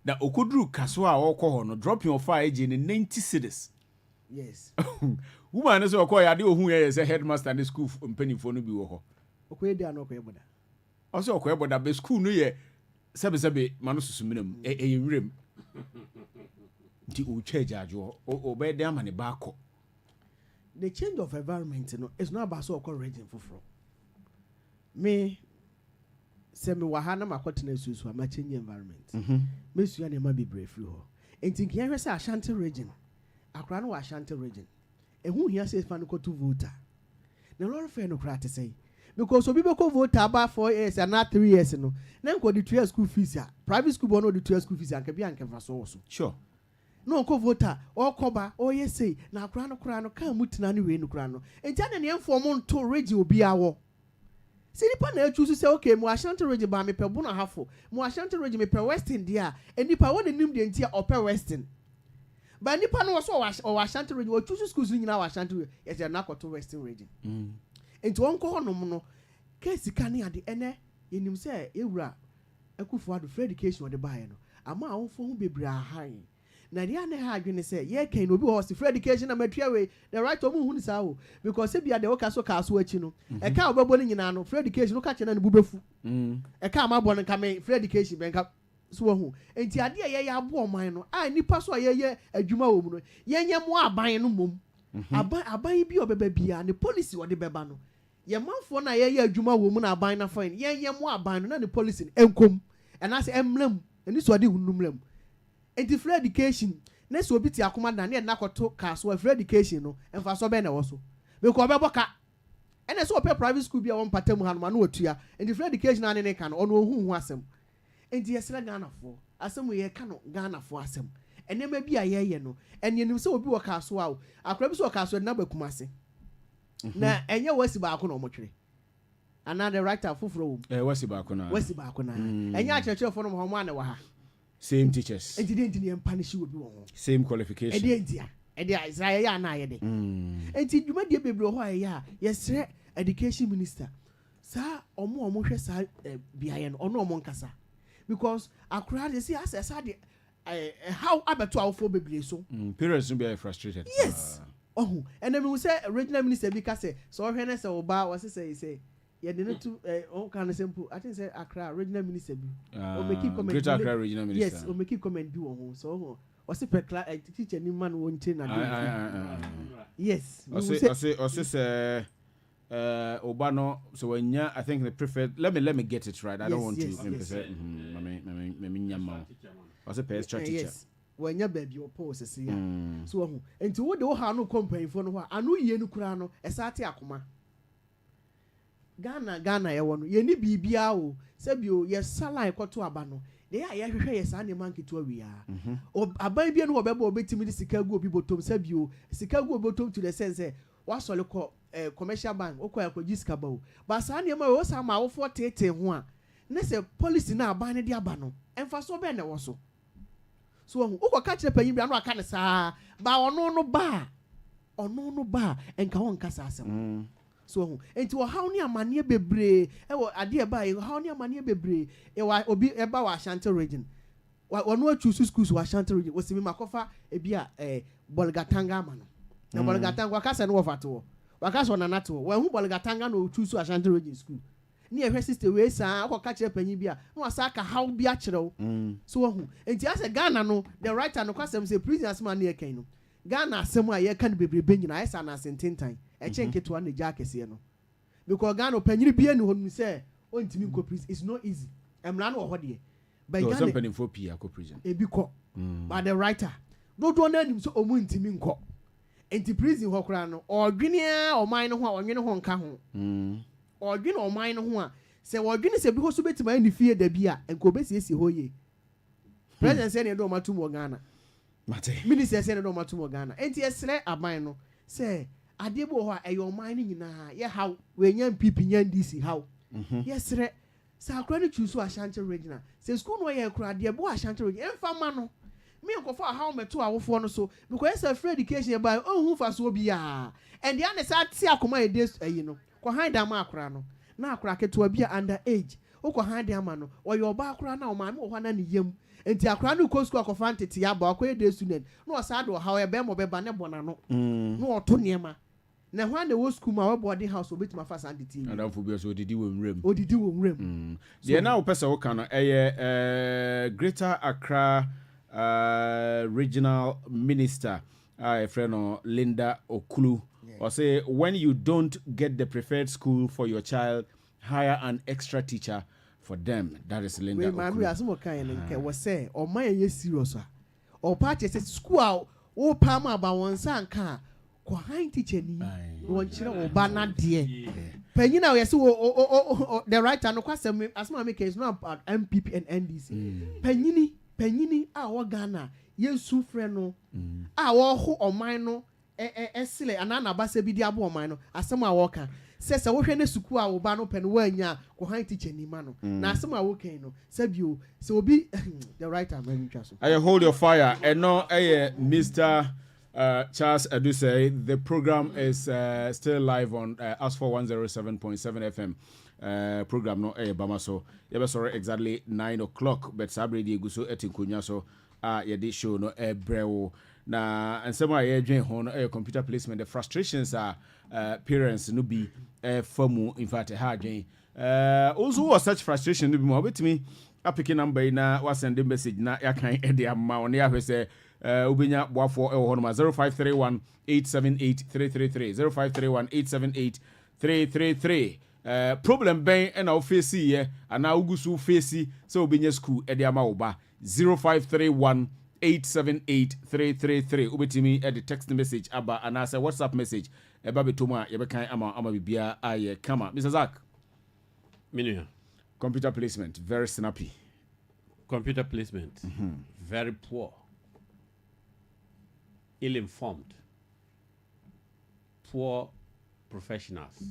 na okoduru kasoa a okọ ho no dropping of fire age in 90 cedis yes woman no so okọ ya de ohun ye say headmaster ne school mpanifo no bi wo ho okoye dia no okoye boda o say okoye boda be school no ye sebe manu susuminem wirem di o charge ajo o be dey amane ba akọ the change of environment no is not about so okọ region foforo me se me wa ha na makotena susu ma change environment me suya ne ma be brave free ho enti kian hwe se Ashanti region akra no wa Ashanti region ehu hia se fa no to voter na lord fair no kra te say because obi be ko voter about 4 years and not 3 years no na nko di 2 school fees ya private school bono di 2 school fees anka bi anka fa so sure no ko voter o koba o yesi na akra no ka mutina ne we no kra no enti na ne inform to region obi awo sinipa na choose say okay mo Ashanti region ba me pe bo na hafo mo Ashanti region me pe western dia enipa won nim de ntia o pe western ba nipa no so o Ashanti region o choose schools nyina o Ashanti yes na akoto western region enti won ko honom no case kan ade ene yenim say ewura akufo ado free education de bae no ama awofo hu bebra han na dia ne ha adwene say ye kan obi ho free education na matua we the right omu hu ni sa o because se bia de wo kaso achi no e ka obebo ni nyina no free education no ka che na ne bubefu e ka amabo no ka me free education benka so hu enti ade ye ya abo oman no a nipa so ye adwuma wo mu no ye nye mo aban no mom aban bi obeba bia ne policy wo de beba no ye manfo na ye adwuma wo mu na aban na fine ye mo aban no na ne policy enkom and as emlem eni so de hunumlem enti free education na so obi ti akoma na na nakoto kaso free education no emfa so be na wo so because obeboka ene so ope private school bia won patam hanuma na otua enti free education na ne ka no ono hu asem enti yesra Ghana fo asem ye ka no Ghana fo asem enema bi ayeye no enenim se obi wo kaso a akra bi so kaso na bakumase na enye wasi ba ko no motwere another writer foforo wasi ba ko na enye achechefo no mo ho na wa ha same teachers enti ne punish obi wo same qualification edi Israel ya na ayede enti dwuma die bebre ho aye yesre education minister sa omo hwe sa biaye no ono omo nkasa because akura dey see as de how abeto awfo bebre so parents will be frustrated yes and then we say regional minister bi ka say so hwe na say oba was say yeah they need to all kind of simple I think say Accra regional minister bi o make comment Greater Accra regional minister yes o make comment do on so was per teacher ni man won chain na yes o say oba no so wenya I think the preferred let me get it right I don't want to me nyama o say per teacher yes wenya baby o pose say ya so ho enti wo de wo ha no company fo no ho anu ye no kura no esate akoma Ghana ye wono ye ni bibia o sebio ye sala ekoto aba no de ya ye hwehwe ye sa ne man keto awia aban bia no obeba obetimi de sika gu obi botom sebio sika gu obotom to the sense wasole ko commercial bank okwa akwaji sika ba o ba sa ne ma wo sa ma wo fo tete ho a ne se policy na aban ne de aba no emfa so be ne wo so ukwa ka kire panyin bia no aka ne saa ba ono no ba enka won kasa asem so enti wo haw ne amane bebre wo ade ba haw ne amane bebre wa obi eba wa Ashanti region wono achusu schools wa Ashanti region wo simi makofa ebia Bolgatanga ama no na Bolgatanga wakasa no wafato wakasa na nato wo hu Bolgatanga no achusu Ashanti region school ni ehwe sister we saa akọ ka kire panyin bi a no asa ka how bi a kire so wahu enti ase Ghana no the writer no kwasem say prisoners man na yekan no Ghana asem a yekan bebrebe nyina esa na sententan e chenketo na gya kese no because Ghana panyin bi ani honu say ontimi nko prison it's not easy emra no ho de but so Ghana something for pia ko prison e bi ko but the writer do na anim so omu ntimi nko enti prison ho kra no odwene a oman no ho a onwene ho nka ho odwene oman no ho a se odwene se bi ho so betima ni fie da bi a enko besi ho ye president say ne do matum wo Ghana mate minister say ne do matum wo Ghana enti esre aban no se ade bo ho a eyo oman ni nyina ye how we nya mpp nya ndc how yesre sa akra ni chusu Ashanti regional se school no ye kra de bo Ashanti regional emfa ma no me ko for how meto awofo no so because it's free education by ohun fa so bia and the an say ati akoma e dey ayi no ko han da ma akra no na akra keto bia under age o ko han da ma no o ye oba akra na o ma me o na ne yam enti akra no ko school akofa ntete ya ba akoye dey student no o sa do how e be mo be ba ne bona no no o to niema na hwan na wo school ma wo boarding house obetima fa san deti and am for bi so odidi wo nwrem de na wo pesa wo kan no Greater Accra regional minister a friend of Linda Okulu or say when you don't get the preferred school for your child, hire an extra teacher for them. That is Linda Okulu. We asmo kan nke we say o man ye serious o party say school o pam aba won san kan ko han teacher ni won kire o ba na de penyin na we say the writer no kwasem asmo make is not about MPP and NDC penyini a wo Ghana yesu frɛ no a wo ho oman no esile anana ba se bi di abo oman no asɛm a wo ka se wo hwɛ ne suku a wo ba no pɛ no wanya ko han teacher ni ma no na asɛm a wo kan no sabio se obi the writer man twa so I hold your fire and no Mr. Charles Adusei. The program is still live on Asfor 107.7 FM. Program no Bamaso. You sorry exactly 9 o'clock. But Sabre di guso etinkunya so yedi show no brewo na and some I join hon computer placement. The frustrations are parents no be formu in fact hard join. Also was such frustration no be more with me. I pick a number na was send message na ya kan e dey ama on ya say ubenya boafo honoma 0531 878 333 0531 878 333. Problem ben and our face here and now ugusu face so ubenya school e dey ama oba 0531 878 333 ubetimi e the text message aba and as a WhatsApp message e ba betoma ye be kan ama bibia aye kama Mr. Zach Minuya. Computer placement very snappy. Computer placement very poor, ill-informed, poor professionals,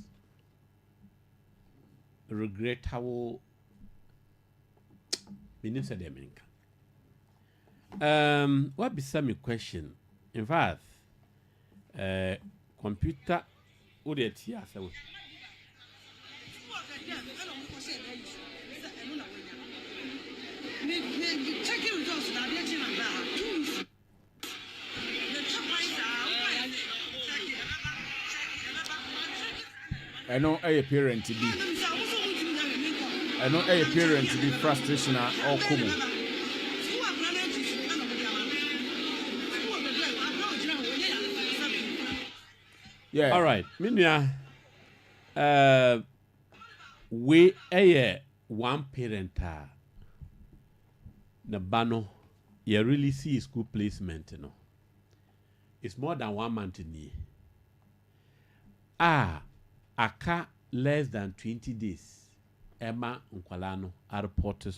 regrettable. What be some question? In fact, computer would it here? I know a parent to be. I know a parent to be frustration or common. Yeah. All right, Minya. We a one parent. The bano, you really see school placement, you know. It's more than 1 month in here. Aka less than 20 days. Emma Nkwalano are reported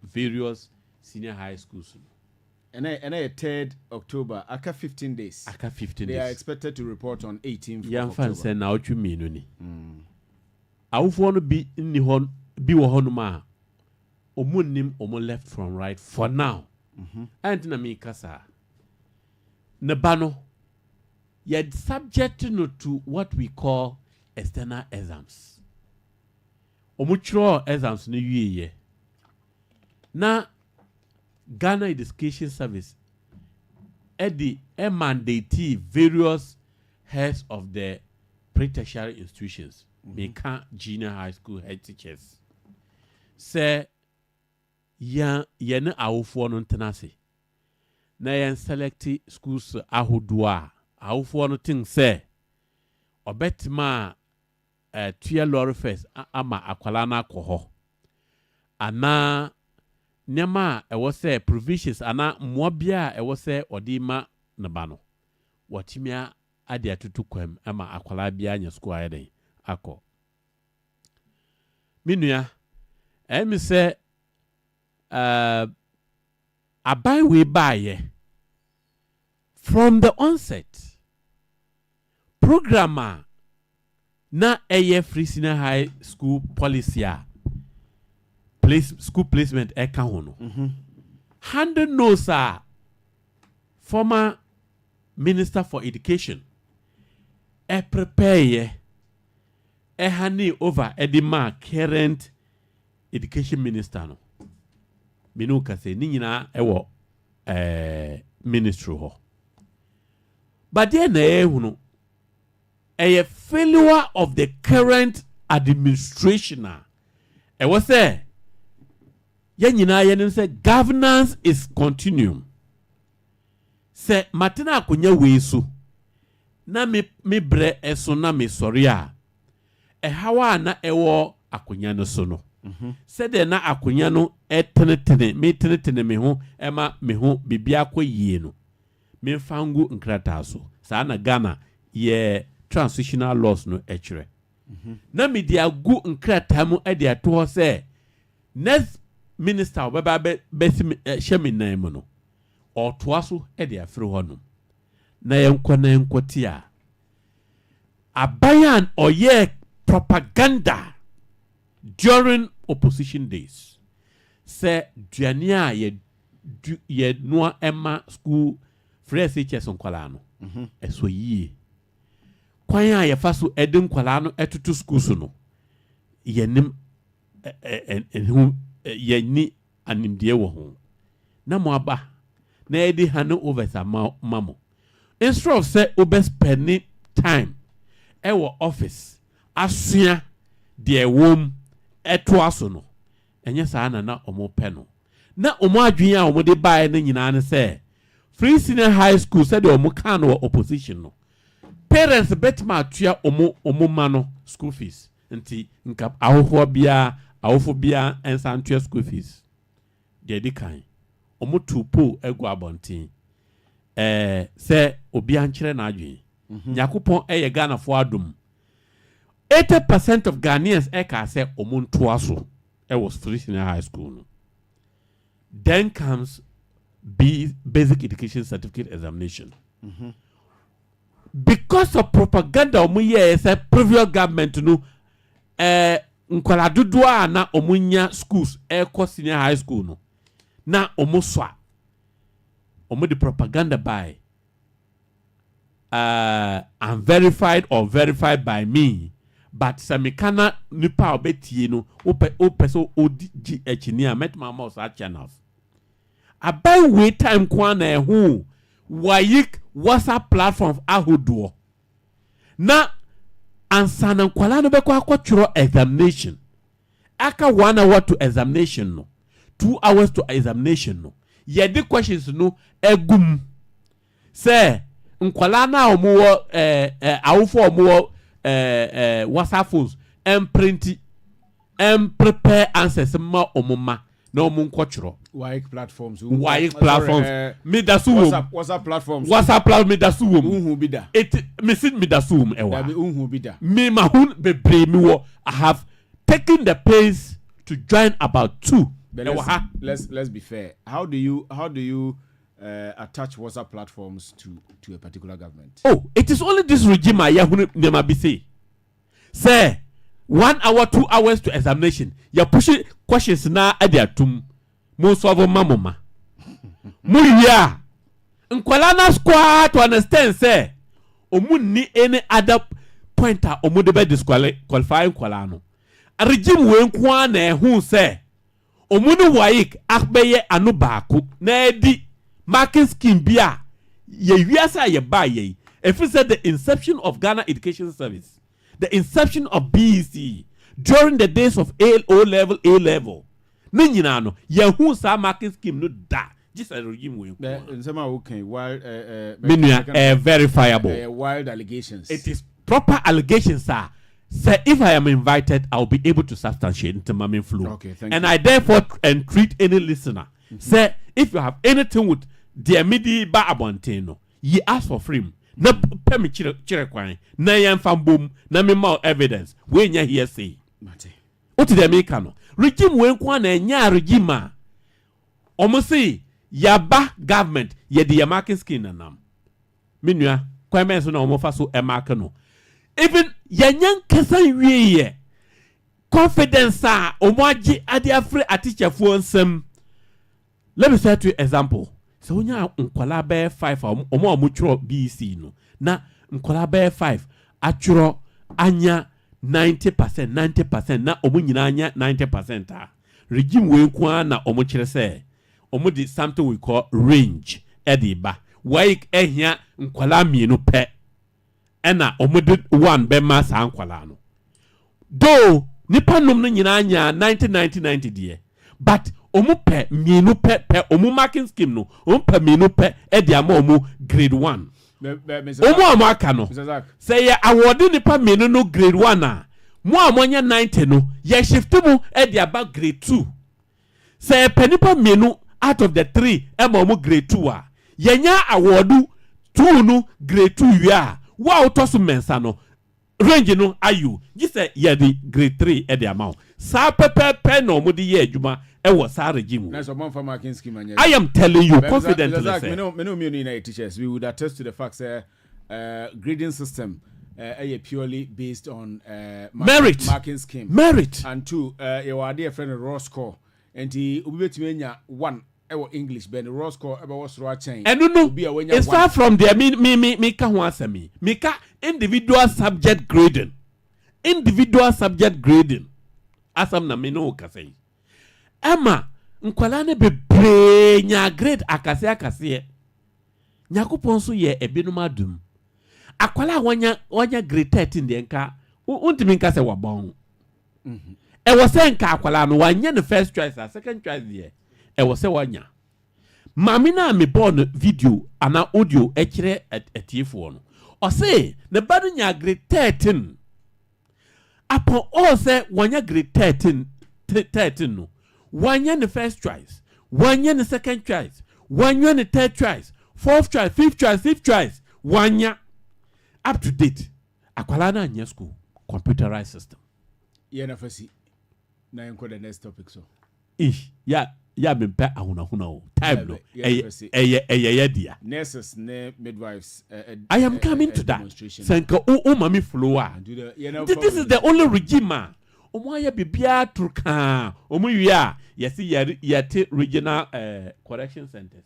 various senior high schools. And I 3rd October, aka 15 days. Aka 15 days. They are expected to report on 18th Young October. fans say now what you mean, I want to be in the hon, be wahonuma. Omunim omo left from right for now. And na mi kasa. Nebano. Yet subject to what we call external exams. Omuchro exams ni ye. Na Ghana Education Service mandate various heads of the pre-tertiary institutions meka junior high school head teachers say ya yene awofo no ntenase na yen select schools ahodo a awofo no tin say obetima tuya lorry first ama akwala na akọ ana nyama ewo say provisions ana mwabia ewo say odima na ba no watimia ade atutu kwam ama akwala bia nya school ayeden akọ minua emi say abai we baye from the onset programmer na eye free senior high school policy school placement eka ho no handle knows former minister for education prepare hand over edima current education minister no minu ka say ni nyina ewo ministry ho but then ehunu a failure of the current administration was say yanyina yen say governance is continuum say matina akonya weesu na me bre eso na me sori a hawa na ewo akonya no so no said na akonya no tenetene me ho ema me ho bibia akoyie no me fangu nkrata so sa na Ghana ye transitional laws no echere na media gu nkrata mu e de ato say next minister obeba be shemi nan mu no otoa so e de afre ho no na yenkoti a abayan oye propaganda during opposition days say duania ye no ema school fresh teachers nkwala no eso yie kwan a ye fa so edin nkwala no etutu school so no yenim ni animdie wo ho na mo aba na edi hanu over sa mamo instead of say obe spending time ewo office asua de wom eto aso no enye saa na omo pe no na omo adwen a omo de bae na nyina ne say free senior high school said omo kan no opposition no parents betima atua omo ma no school fees nti nka awofo bia ensa antua school fees de di kan omo tupo egu abonten say obi ankere na adwen yakopon eye Ghana fo adum 80% of Ghanaians eka say omuntu aso was free senior high school no. Then comes basic education certificate examination. Because of propaganda omuye say previous government no nkwala dudua na omunya schools senior high school no na omuswa the propaganda by unverified or verified by me. But samikana nipa obetie no opeso odi echinia met my mouse at channels abai we time kwana ehu wayik WhatsApp platform ahodo na ansana kwala no beko akwotro examination aka 1 hour to examination no 2 hours to examination no ye the questions no egum say nkwala na omo awofo omo WhatsApp phones and print and prepare answers ma omuma na omun kwotro WhatsApp platforms me da su WhatsApp platforms me da su unhu bida it me sit me da su ewa be unhu bida me mahun bebre me wo I have taken the pace to join about 2. Let's be fair. How do you attach WhatsApp platforms to a particular government? Oh, it is only this regime I never be say 1 hour 2 hours to examination. You pushing questions na adiatum. Mo solve mamoma. Mu ya. Nkwala na squad to understand say omu ni any other pointer omu de be disqualify nkwala no. A regime we nkwa na ehun say omu ni waik akbeye anu baako na edi marking scheme bia ye wiasa ye ba ye. If you said the inception of Ghana Education Service, the inception of BEC during the days of A level. Ninyina no yahu sa marking scheme no da. Just a regime we. Okay, wild verifiable. Wild allegations. It is proper allegations, sir. Say if I am invited, I'll be able to substantiate into my flow. Okay, thank and you. I therefore entreat any listener. Say if you have anything with the immediate ba abonteno, ye ask for freedom. Na permit chire kwan. Na yan boom. Na me more evidence. We nya here say. What did they make no? Regime we nkwa na nya regime. Omo say yaba government ye the marking scheme na nam. Minua kwa men so na omo fa so e mark no. Even yanyan kesan wiye confidence a omoaji ade afre aticha fu nsem. Let me say to you example. So onya nkwala be 5 omo amutro BC no na nkwala be 5 aturo anya 90% na omo nyina anya 90% a regime we kwa na omo kire say omo di something we call range ediba why ehia nkwala mienu pe ena omo one be ma sa nkwala no do nipa nom no nyina anya 90 die but omo pe mienu pe omo marking scheme no omo pe mienu pe e dia ma omo grade 1 omo amaka no say ya award nipa mienu no grade 1 a mo amonya 90 no ye shift mu e dia ba grade 2 say pe nipa mienu out of the 3 e ma omo grade 2 a ye nya award 2 no grade 2 wi a wa otoso mensa no range no ayu ji say ye the grade 3 e dia ma sa pepe no mo di ye adwuma e wo sa regime. I am telling you confidently. Me no United teachers. We would attest to the fact that grading system purely based on merit marking scheme. Merit. And 2, your idea friend raw score. And the ubetimenya 1 English ben raw score was raw chain. And no, it's far from there. Me ka ho asemi. Me ka individual subject grading. Asam na me no ka say. Emma, nkwala ne bebre nya grade akase nyakopon so ye ebinom adum akwala wanya grade 13 de nka untimi nka se wabon e wo se nka akwala no wanya ne first choice second choice de e wo se wanya mami na me born video ana audio e kire etiefo no o se ne badu nya grade 13 upon all say wanya grade 13 no one year the first choice, 1 year the second choice, 1 year the third choice, fourth choice, fifth choice, 1 year up to date. Akwalana in your school, computerized system. Yeah, na fasi. Na yanko the next topic so. Ya me pe ahuna time no. Dia. Nurses, midwives. I am coming to that. Senka o mami flower. This is the only regime. Omoya bibia turka omuya yesi yate regional correction centers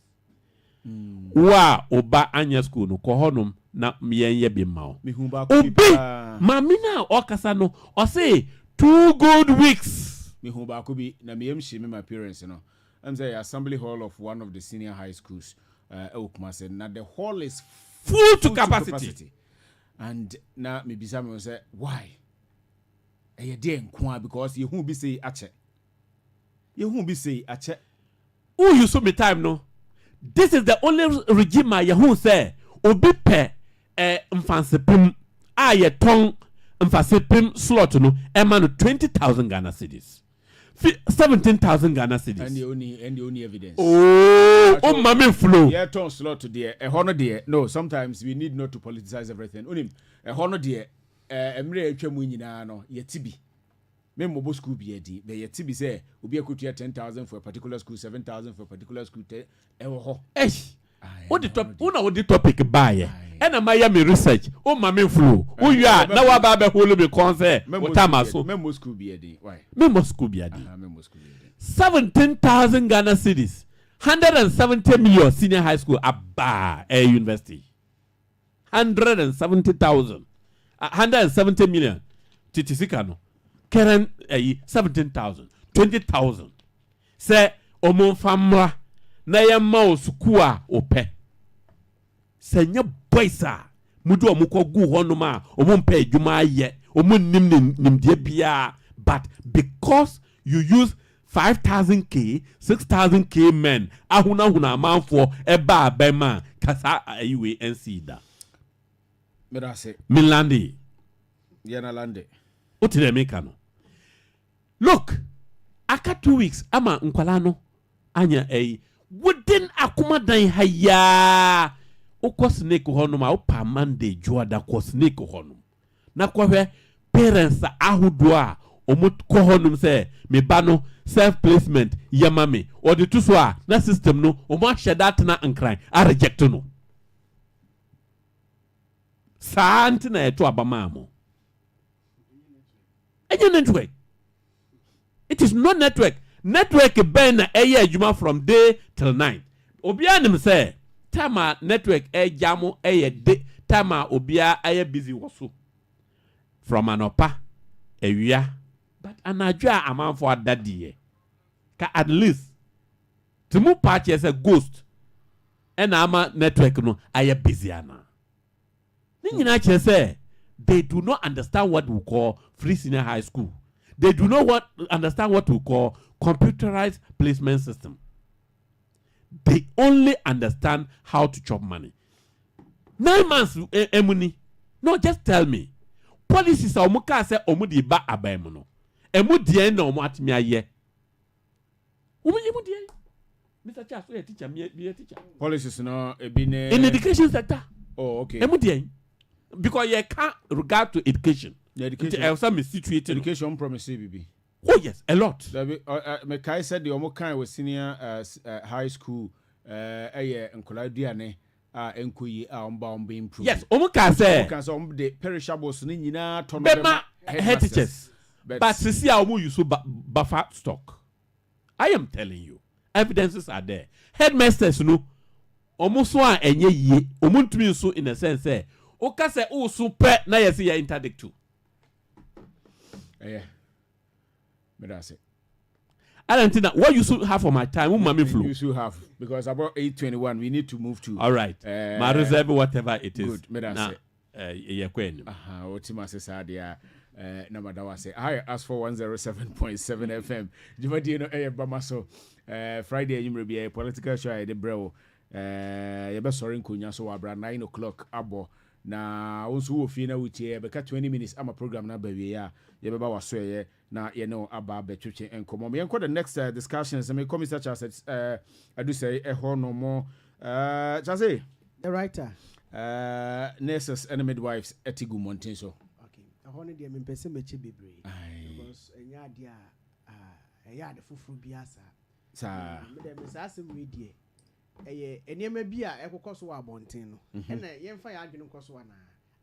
wa oba anya school no kohonum na miyenye bi mawo obi mamina okasa no o say 2 good weeks mi hu ba ko bi na miyem shime my parents no am say assembly hall of one of the senior high schools Okumase na the hall is full to capacity and na me bisa me say why because you won't be say ache. You won't be say ache. Oh, you saw me time no. This is the only regime you say obi pe mfansepim ye ton mfansepim slot no emanu 20,000 Ghana cedis. 17,000 Ghana cedis. And the only evidence. Oh, mami flow. Yeah, ton slot to there. A honor there. No, sometimes we need not to politicize everything. Unim a honor there. Emre etwemu nyina no yetibi me mobo school bi edi be yetibi say obi akutua 10,000 for a particular school, 7,000 for a particular school ewo ho what the top una what the topic buy and am I me research o ma me flow o ya na wa ba be holo be concert o tamaso me school bi edi why me school bi edi 17,000 Ghana cedis 170 million senior high school abba university 170,000 170 million. Titisikano. Karen 17,000. 20,000. Say omon famra na ya ma sukua ope. Say nya boysa mudu omuko gu honuma omon pe adwuma ye but because you use 5,000K, 6,000K men, ahuna man for eba bema kasa iwe NC da. Medase. Milandi. Yana lande. Utile mekano. Look, aka 2 weeks ama nkwalano anya within akuma dan haya. Oko snake honum a opa Monday joada ko snake honum. Na kwahwe parents ahodo a omut ko honum say me ba no self placement yamame or the two so a na system no omo ahye that na nkran a reject no. Santi na eto abamamo. Any network. It is not network. Network ben na eye adwuma from day till night. Obia nim say time network jamo de time obia aye busy waso. From anopa ewia but anadwa amanfo adadie ka at least timu patch as a ghost and ama network no aye busy ana. Ni nyina che say they do not understand what we call free senior high school. They do not understand what we call computerized placement system. They only understand how to chop money. 9 months emuni. No, just tell me. Policies are omuka say omudi ba abaemu no. Emudi na omu atimi aye. Emudi. Mr. Charles, you teacher, me teacher. Policies no ebine in education sector. Oh, okay. Emudi. Because you can't regard to education. The education. Education promise BB. Oh yes, a lot. Me kai said the omo kan was senior high school nkola duane enkoyi omba improve. Yes, omo kan say the perishables ni nyina to no bema head teachers. But sisi a omo use buffer stock. I am telling you, evidences are there. Headmasters no omo so a enye yie, omo ntumi so in a sense say o ka say o so pe na yesi ya interdict too. Yeah. But that's it. I don't think that what you should have for my time, you should have because about 8:21 we need to move to. All right. My reserve, whatever it is. Good. But that's it. Yeah, queen. Otima says adia. Number that was it. Hi, Asfor 107.7 FM. Jumadino Bamaso. Friday you may be a political show at the bro. You best sorry kunya so abra 9 o'clock abo. Na onso wo fie na wutie beka 20 minutes ama program na bawie ya ye beba waso ye na ye no aba betwetwe enkomo me enko the next discussions me come such as adu say ho no mo chase the writer nurses and midwives etigu mountain so okay ho ne de me pese meche bebre because enya de eya de fufu biasa sa me de me sa asem we die enema bi a ekokoso wa bonten no na yemfa ya adwene koso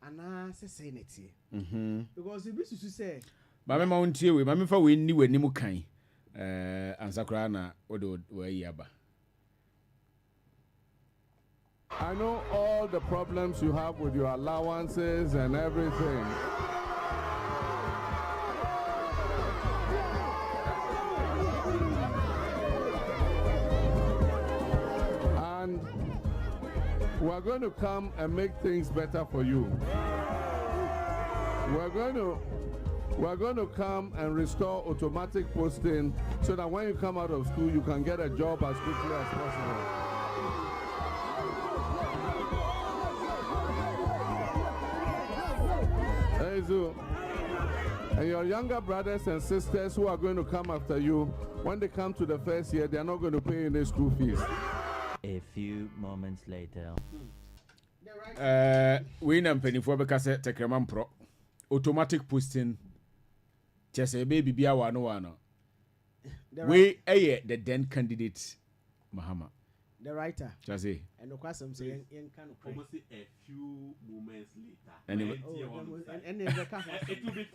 ana sese netie because it be susu say ba me ma wontie we ma me fa we ni wani mu kan ansakra na odo we aba. I know all the problems you have with your allowances and everything. We're going to come and make things better for you. We're going to come and restore automatic posting so that when you come out of school, you can get a job as quickly as possible. And your younger brothers and sisters who are going to come after you, when they come to the first year, they're not going to pay any school fees. A few moments later. We na mpenifo beka se tekremam pro automatic posting chese baby bia wano we the then candidate Mahama the writer chese and no kwasem say yen kan almost a few moments later and it will be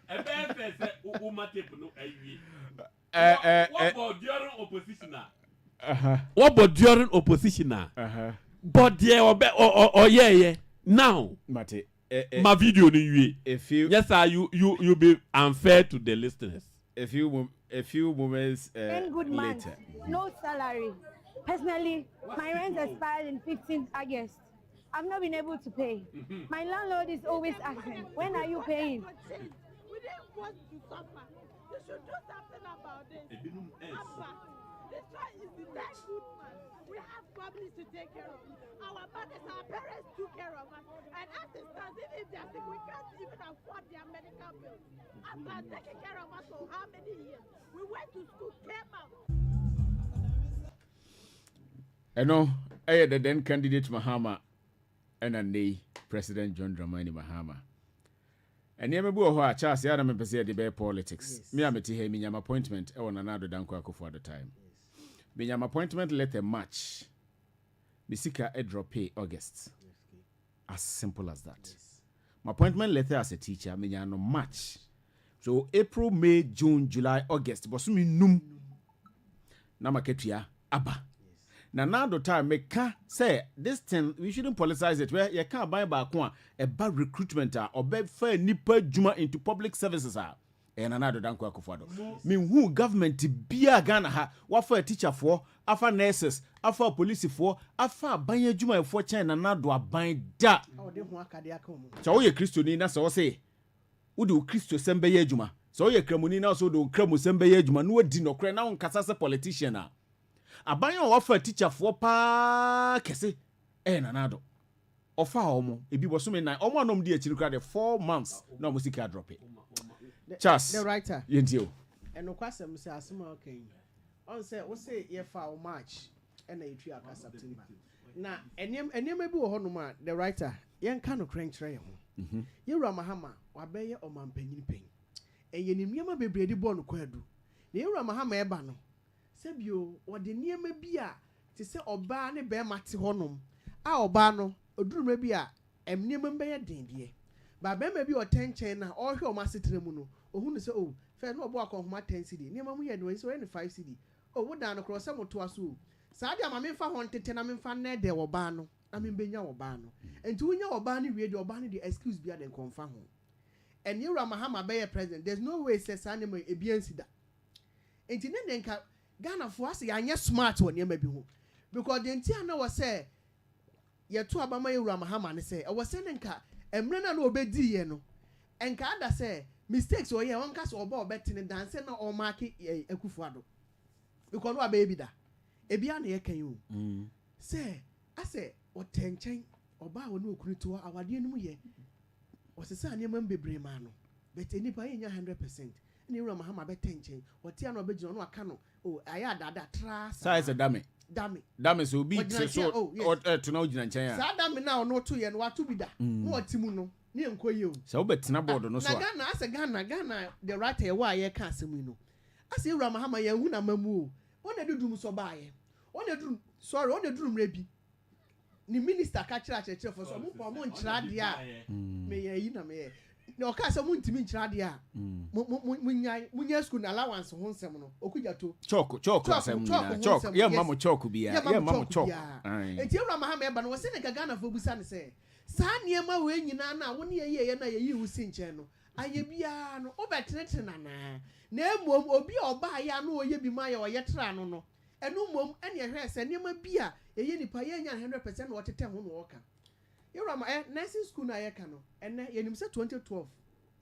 a bad say umate no ayi what about during opposition what about during opposition but there or yeah now mate my video ni if you yes sir you be unfair to the listeners a few moments good months, no salary. Personally, my rent expired in 15th August. I've not been able to pay. My landlord is always asking, when are you paying? We didn't want to suffer. You should do something about this. Papa, this one is the next good man. We have families to take care of. Our mothers, our parents took care of us. And as it stands, even if they are sick, we can't even afford their medical bills. After taking care of us for how many years? We went to school, came out. The then candidate Mahama and a President John Dramani Mahama. And never go a Charles Adam and Pesa debate politics. Me, I'm a appointment on another Danko for the time. Me, appointment letter match. Misika a drop pay August. As simple as that. My appointment letter as a teacher, me no match. So April, May, June, July, August. But me num. Namaketia Abba. Now the time make say this thing we shouldn't politicize it where you can't buy back one a bad recruitment or bad fair nipper juma into public services and another danko akufado. Mean who government be a Ghana ha what for a teacher for afa nurses afa police for afa banya juma for China another buy that. So you Christo ni na so say udu Christo sembe ye juma. So you kremuni na so do kremu sembe ye juma no di no kre na on kasa politician Abanyo offer teacher for pa kese nanado offer omo ebi boso me na omo anom di akiri kra de 4 months na omo sika drop it Charles the writer yentio eno kwasem se asema okay on say we say ye fa March na etu aka September na enem bi wo hono ma the writer yen ka no krenkyere ye ho ye wura mahama wabeye omampanyin pen eyenim yema bebredi bo no kwadu na ye wura mahama eba no sebio wode niema bi a te se oba ne be mate honom a oba no oduruma bi a emniema mbeye dendie ba be ma bi otenchen na ohwe o masetre mu no ohunu se o fe no obo akonhoma 10 cd niema mu ye no so any 5 cd o woda no cross mo to aso saa dia ma memfa ho ntete na memfa na de oba no na membenya oba no enti wonya oba no wie de oba no de excuse bi a de konfa ho and you Mahama be president there's no way say sanema ebiansi da enti ne nka Ghana for us ya smart one yema bi ho because the ntia na was say ye to abama ye Mahama ne say e was say nka emre na obedi ye no enka ada say mistakes o ye won ka so oba obetene dance na o mark Akufuado because no ababy da ebia na ye kan you say I say o tenchen oba wo no okunu to awade no mu ye o se say anema mbebre ma no but enipa ye nya 100% ni wura Mahama be tenchen o tia no obegino no aka no o aya dada tra size dame so bi so to na ogina nchen ya sa dame na no to ye no watu bi da no otimu no ne enkoye o so obetena board no so na Ghana ase Ghana the right e wa ye ka asemu no ase wura Mahama ye hu na mamu o ona dudum so ba ye ona dudum rebi ni minister ka kira for so mo nchira de a me ye yi na me no ka se muntimi nchira de a munya school allowance ho nsem no okujato chalk asem na chalk ye mamo chalk bia ye mamo chalk enti wura Mahama eba no se ne Ghana fo busa ne se saa niema we nyina na wo ne ye na ye yi wusi nchen no aye bia no obetenete na emom obi oba ya no oye bi ma ya oye tra no enu mom ene ehwe se niema bia ye nipa ye nya 100% no otete ho no woka yewura nursing school na ye ka no ene yenim se 2012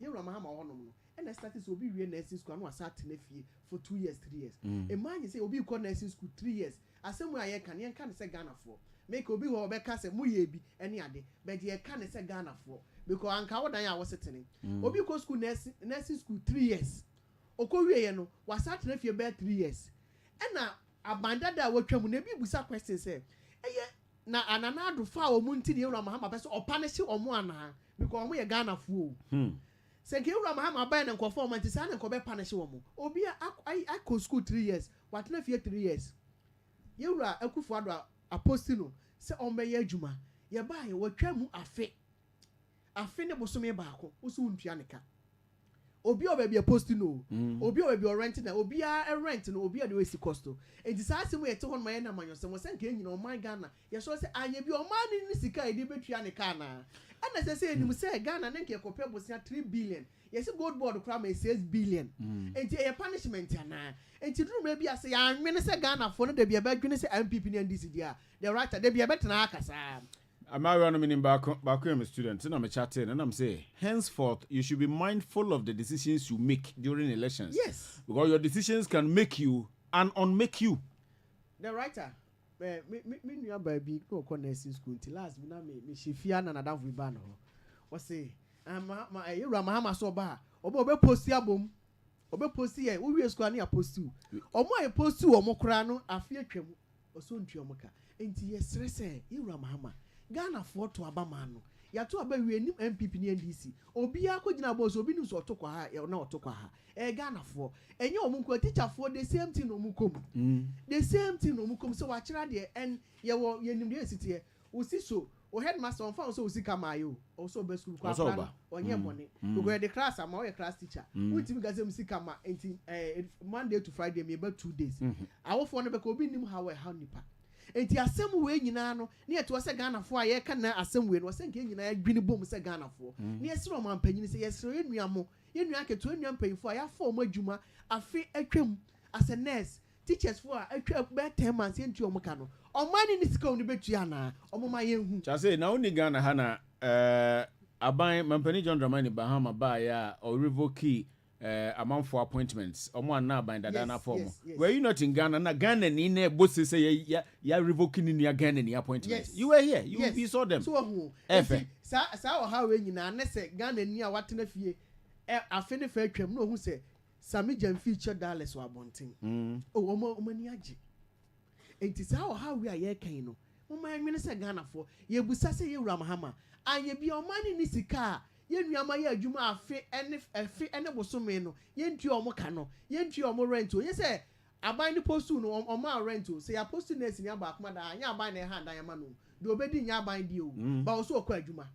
yewura Mahama honom no ene start so obi wie nursing school no asa tena fie for 2 years 3 years imagine say obi ko nursing school 3 years asemu aye ka ne kan se Ghana for make obi ho be ka se mu ye bi ene ade but ye kan se Ghana for because anka wodan ya wosetene obi ko school nursing school 3 years okowie ye no wasa tena fie be 3 years ena abanda da wotwam na bi busa question say eye na anana do fa o mu ntini Ewura Mahama be so opanish omo ana because omo ye Ghana fo se ke Ewura Mahama ba na nkofo omo ntisa na nkobe panish omo obi I go school 3 years watena fie 3 years Ewura Akufuado apostino se omo ye adwuma ye ba ye wotwam afe ne bosome baako oso ntua neka obi obabi apostino obi obabi rent na obi a rent no obi a de wesi costo ntisa asemu ye te hon ma ye na manyose mo se nka nyina o man Ghana ye so se anya bi o man ni sika e de betua neka na ana se enim se Ghana na nke kope bosia 3 billion yes gold board kra ma 6 billion enti e punishment ana enti drum bi ase ya anwene se Ghana fo no de bi e ba dwene se MPP ni NDC dia the writer de bi e betena akasa I'm a student, and I'm a chatting, and I'm saying, henceforth, you should be mindful of the decisions you make during elections. Yes. Because your decisions can make you and unmake you. The writer, me new baby, go nursing school till last me she fear na that we ban her. What say? My Mahama so ba. Obo post album. Obe post here. We school na post you. Omo e post you omo kra no afie twam. Oso ntua omo ka. Enti yesre say Ira Mahama. Ghana for to abama no. Ya to aba we nim MPP ni NDC. Obi akogina boss obi nu so otokwa ha na otokwa ha. Ghana for. Enye omo nko teacher for the same thing no mukom. The same thing no mukom so wa kira de en ye wo ye nim de siti usi so o headmaster on fa so usi kama yo. Also be school kwa plan. Onye money. Because the class am o class teacher. Ultimi gaze usi kama enti Monday to Friday me about 2 days. Awo for no be ko obi nim how nipa. Enti asem we nyina no na yeto se Ghana fo a ye ka na asem we no se nke nyina adwini bom se Ghana fo na yesro man panyini se yesro enuamo enua keto enua mpanyifo a ya fo mo adwuma afi atwam as a nurse teachers fo a atwa be 10 months entu omo ka no omani ni sika oni betua na omo ma ye hu cha say na oni Ghana ha na aban mampani John Dramani Bahama ba ya or revoke amount for appointments omo na ban dada na form were you not in Ghana na Ghana ni na boss say ya revoking in your Ghana ni appointments you were here you saw them so who sa o ha we nyina na say Ghana ni a watena fie afi ne fa atwam no hu say Sami Jam feature Dallas wa bonten omo ni age enti sa o ha we a ye kan no mo ma nwene say Ghana fo ye busa say ye wura Mahama anye bi omani ni sika yenuama ye adwuma afi ene bosome no yentu omo ka no yentu omo rent o yese aban ni postu no omo rent o say ya postu nurse ni aba akoma da anya aban na ha dan ma no de obedi nya aban di o ba o so okwa adwuma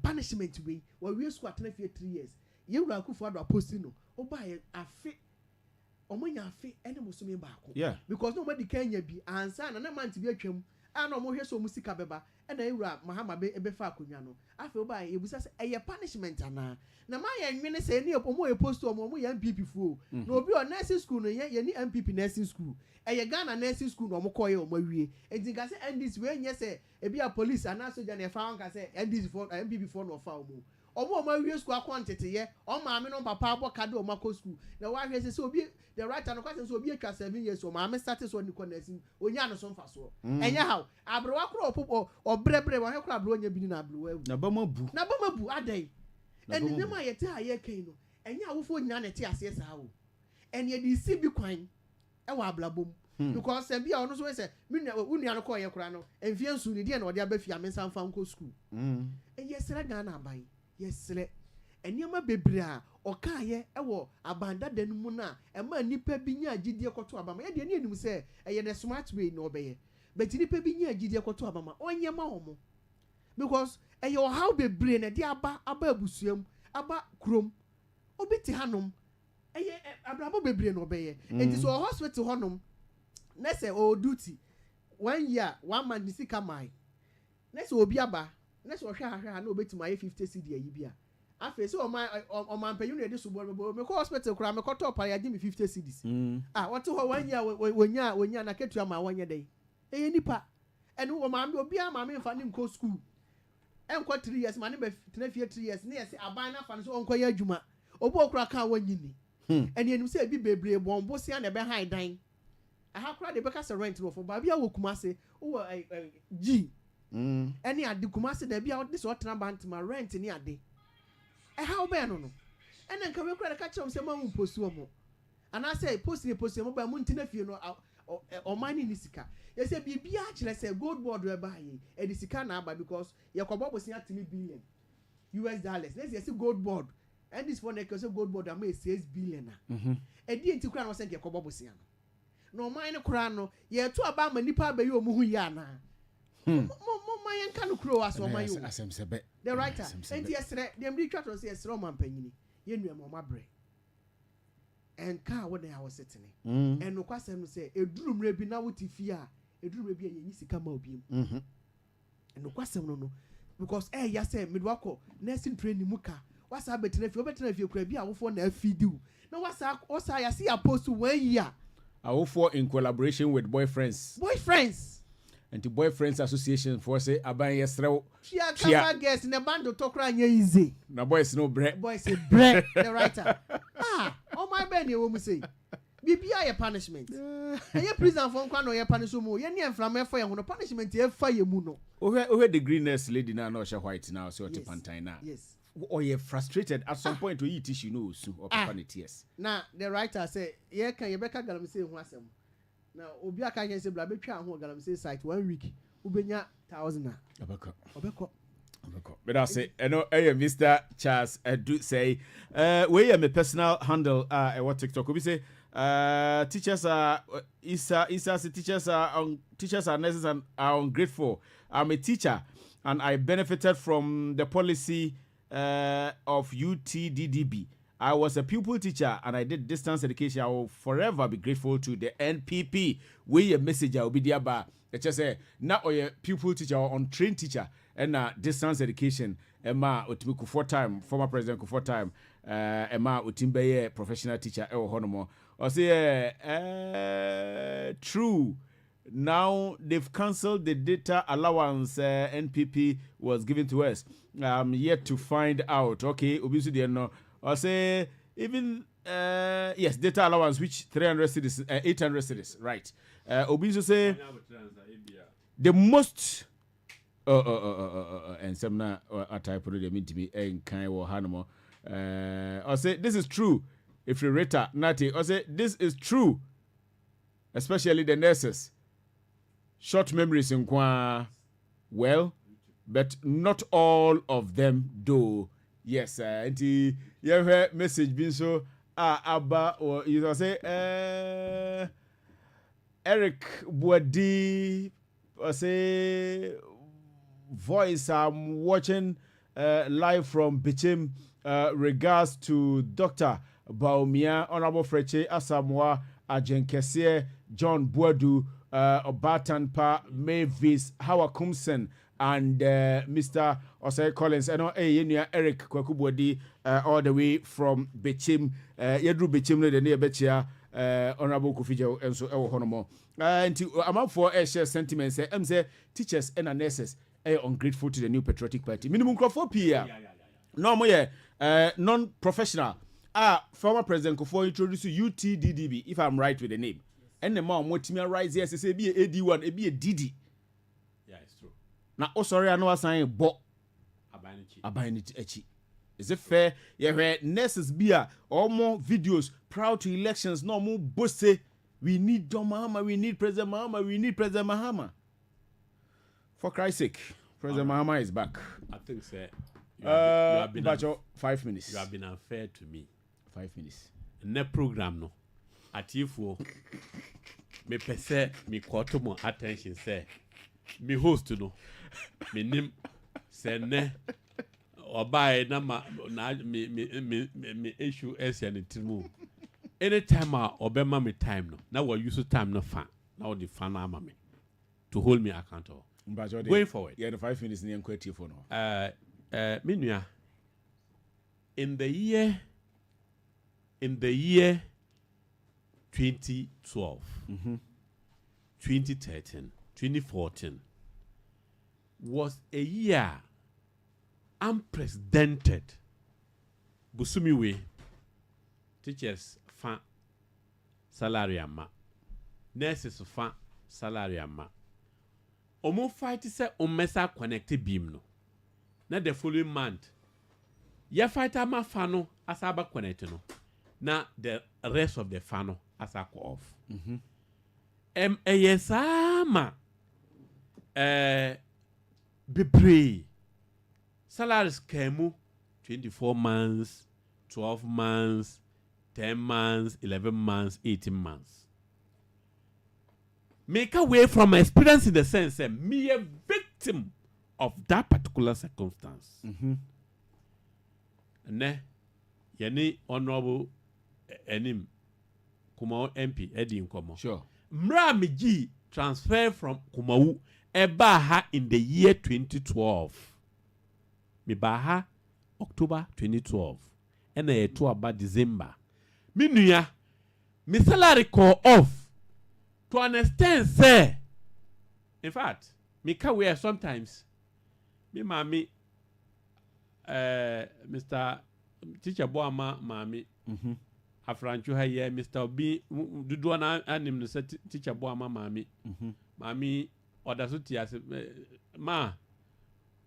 punishment we we school atena fie 3 years ye wura akufo ado postu no oba ye afi omo nya afi ene bosome ba akọ because no madi Kenya bi ansa na man ti bi atwam ana omo hwe so musika beba na ewura Mahama be fa akonwa no afi oba ebusa se eye punishment ana na ma ye nwene se ni omo e post omo ye MPP fu na obi o nursing school no ye ni MPP nursing school eye Ghana nursing school no omo koye omo awie enti ka se NDC we nye se ebi a police ana soldier na fa ka se NDC for MPP for no fa omo awie school akwantete ye o ma me no papa abokade omo akọ school na wa hwe se obi the right and kwase so obi atwa 7 years o ma me start so ni nursing onya no so mfa so enya how abrowa kro opopo obrebre wa he kro abro onya bi ni na abrowa wu na bamabu adai eni nema ye te aye kan no enya awofo nyina na te ase sa wo eni e di si bi kwan e wa ablabom because se bia ono so se unua no ko ye kra no enfie nsu ni de na ode abafia me sanfa nko school yesere Ghana aban yesere eniema bebre a okaye ewo abanda dan mu na ema nipa bi nya agidie koto abama ye de ni enim se eye the smart way no obeye but nipa bi nya agidie koto abama onye ma homo because eye o how bebre na de aba abusuam aba krom obi ti hanom eye abrabo bebre no obeye enti so hospital honom na se o duty 1 year 1 month ni sika mai na se obi aba na se o hwa na obetima ye 50 cedi ayi bia afi so o man pay you dey so bo me ko hospital kura me ko top ya give me 50 cedis what ho 1 year wonya na ketua ma wonye dey nipa enu o ma me obi ama me mfa ni nko school enko 3 years ma ne be tena fie 3 years ne yesi aban na fa no so onko ya adwuma obo okura ka wanyini eni enim se bi bebre bombo sia na be han dan aha kura de be ka se rent no for ba bia wo kumase wo G eni ade kumase da bia this what tena bant ma rent ni ade how be no ena nka we kura ka kire se ma hu postu omo ana say postu mo ba mu ntina fie no o mani ni sika ye say bibia kire say gold board we ba yi e di sika na aba because ye ko bobo sia 3 billion US dollars let's say gold board and this for say gold board am 6 billion na e di enti kura no say ye ko bobo sia no no man kura no ye to aba ma nipa ba yi o mu hu ya na mo yan kan kuro aso ma yo asem sebe the writer enti yesre dem di twa to say yesre o man panyini ye nuam o mabre and car when I was sitting and no kwasem say eduru mre bi na wuti fie a eduru mre bi ye nyi sika ma obi and no kwasem no because ya say midwako nursing training muka wasa betena fie kura bi awofo na afidiu na wasa ya see apostle 1 year awofo in collaboration with boyfriends and the Boyfriends Association for say aban yesrew Chia kama guest in a band to talk anya easy. na boys no bre Boy say bread the writer. Oh my benny wo mu say. Bibia ye punishment. Eye prison for nkwa no ye punish mu. Ye ne enframa for ye ho no punishment ye fa ye mu no. Ohe the greenness lady na no she white now so te pantan na. Yes. Or you frustrated at some point to eat tissue no so or papa tears. Now the writer say ye kan ye beka galamsey ho asem. Now obi aka yen say bla betwa ho galamsey site 1 week ubenya 1000 obeko. But I say, hey, Mr. Charles, do say, we my personal handle, what TikTok, we say, teachers are, teachers are nurses and are ungrateful. I'm a teacher and I benefited from the policy of UTDDB. I was a pupil teacher and I did distance education. I will forever be grateful to the NPP. We a message I will be there, but let's just say, now or a pupil teacher or untrained teacher. And distance education, Emma Utimi Kufuor time, former President Kufuor time, Emma Utimbe professional teacher, Honomo. Or say, true. Now they've cancelled the data allowance NPP was given to us. I'm yet to find out. Okay, obviously, no. Or say, even, yes, data allowance, which 300 cities, 800 cities, right. Obviously, say, the most. And some na a type of them to be a kind of animal. Or say this is true. If you rate Natty, or say this is true, especially the nurses. Short memories in qua well, but not all of them do. Yes, and you have message being so Abba or you say Eric Boadi or say voice I'm watching live from Bichim. Regards to Dr. Baumia, Honorable Freche Asamoah Ajenkese, John Boadu, Obatanpa, Mavis, Howard Kumsen, and Mr. Osei Collins. I know Eric Kwakubwadi all the way from Bichim. Yedru Bichim the near Bechia, Honorable Kufijo, and so Honomo. And I'm up for a share sentiments. I'm say teachers and nurses. Ungrateful to the new patriotic party. Minimum crop here. No more non-professional. Former President Kufuor introduced UTDDB, if I'm right with the name. And the mom what me rise here say be a AD1, it be a DD. Yeah, it's true. Now, oh sorry, I know I saying but Abanichi Echi. Is it fair? Yeah, where nurses be or more videos proud to elections, no more bosse. We need John Mahama, we need President Mahama, we need President Mahama. For Christ's sake, President Mahama is back. I think, sir. You have been 5 minutes. You have been unfair to me. 5 minutes. Ne program no. At you for me pese me quarter more attention, sir. Me host no. Me name say ne. Oba na me issue ese and timu. Anytime obema me time no. Now we use time no fan. Now the fan ama me to hold me accountable. Going forward. Yeah, the 5 minutes near quite for no. Minua, in the year 2012, 2013, 2014 was a year unprecedented. Busumiwe, teachers fan salary ama, nurses fan salary ama. Omo fight say omesa connected beam no. Na the following month, ya fight ama fano asaba connect no. Na the rest of the fano asako off. Yesama bebre salaries kemu 24 months, 12 months, 10 months, 11 months, 18 months. Make away from my experience in the sense that me a victim of that particular circumstance. Ne, yani honorable enim Kumau MP Eddie Nkomo. Sure. Mra Miji transferred from Kumau Ebaha in the year 2012. Me baha October 2012. And a to about December. Minuya, me salary call off. To understand, sir, In fact, me can wear sometimes. Me mommy, Mr. Teacher Boama, mommy. Afranchu haye Mr. Obi dudu na anim no say teacher Boama mommy. Mommy odasuti as ma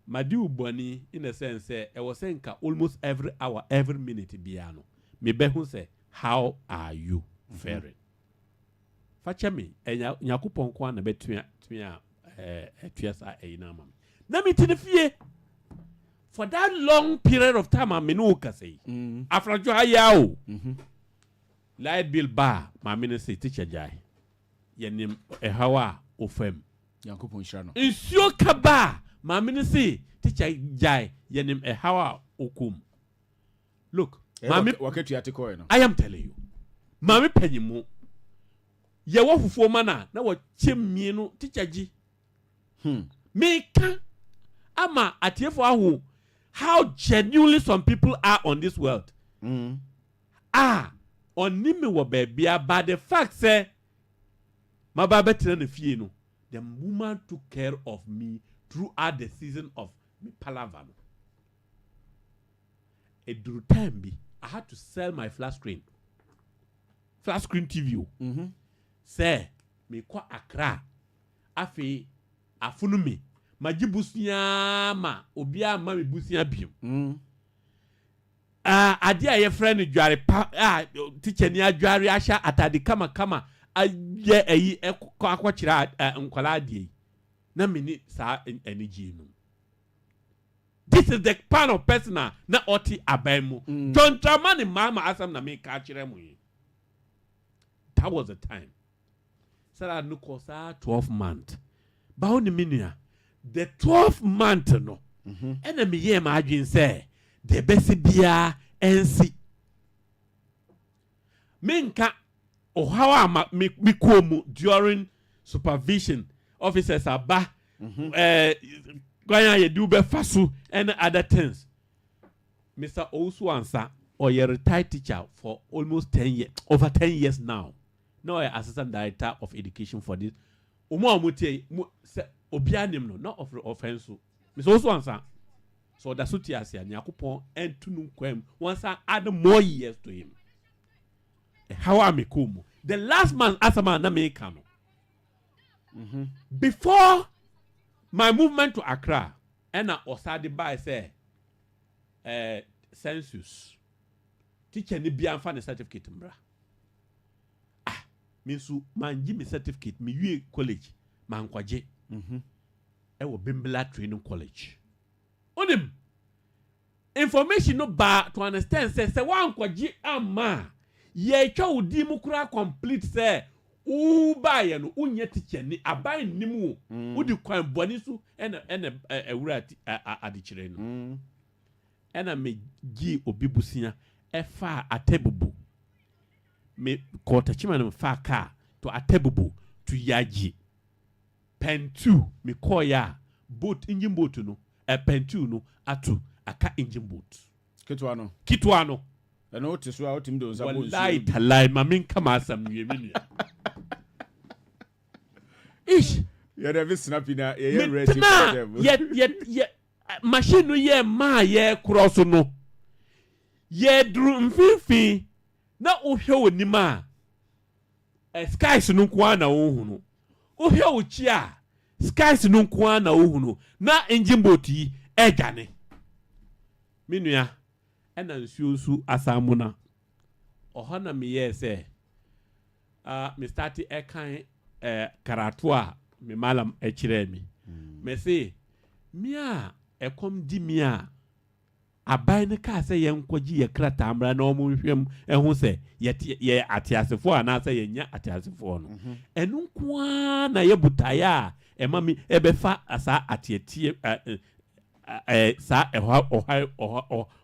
madi uboni in a sense say e was saying almost every hour, every minute biano. Me be hu say how are you faring? Facha me nyakupon kwa na betua tuasa na mam. Na me ti fie for that long period of time am me no ka say. Afranchu haye o. Light bill bar my minister teacher jai yenim ehawa ofem yankopon hira no nsio kaba my minister teacher jai yenim ehawa okum. Look mami waketu atiko no I am telling you mami panyimu ye wo fufuo mana na wo chemienu teacher ji me kan ama atiefo ahu how genuinely some people are on this world. Oni me wo babia, but the fact say my baba tena na fie no, the woman took care of me throughout the season of me palava no. A duru time bi I had to sell my flat screen TV. Say me kwa Accra afi afunu me majibusia ma obia ma me busia biom. Ade aye friend dware pa teacher ni adware ahya atade kama aye ayi akwakyira nkwala ade na mini sa energy no. This is the kind of person na oti abaimu. John Dramani mama asam na me ka kire mu. That was the time. Sara no kosa 12 months. Ba oni minua the 12 month no. Ena me ye ma adwin say the best bia NC. Minka ohawa mi komu during supervision officers aba gwanya ye do be fasu and other things. Mr. Osuansa or a retired teacher for almost 10 years, over 10 years now. Now an assistant director of education for this. Umo amutie obianim no not of offense. Mr. Osuansa. So that's what I say. Nyakupon and tunu kwem once I add more years to him. How am I come? The last man asama na me kano. Before my movement to Accra, and I osadi by say census. Teacher ni bi amfa ne certificate mbra. Minsu manji me certificate me wie college man kwaje. Ewo Bimbla Training College. Onim information no ba to understand say one kwaji ama ye twa odi mu kura complete say u ba ye no unye teacher ni aban nimu udi kwan boni so ena ewura adikire no ena me gi obibusia efa atebubu me kota chima no fa ka to atebubu to yaji pen 2 me call ya boat engine boat no pentu no atu aka engine boat kitwa no eno otiso a otim do nsa bo wallahi talai mamin kama asam yemini ish ya da snappy na ye ready for them ye machine no ye ma ye cross no ye dru mfifi na ohwe onima skies no kwa na ohunu ohwe ochi a skies no kwa na ohunu na engine boat yi egane minua ena nsuosu asamuna ohana me ye se me start ekan karatu a me malam ekire mi me say mi a ekom di mi a abai ne ka se ye nkwaji ye krata amra na omu hwem ehu se ye atiasefo ana se ye nya atiasefo no enu kwa na ye butaya ema mi ebefa asa atietie sa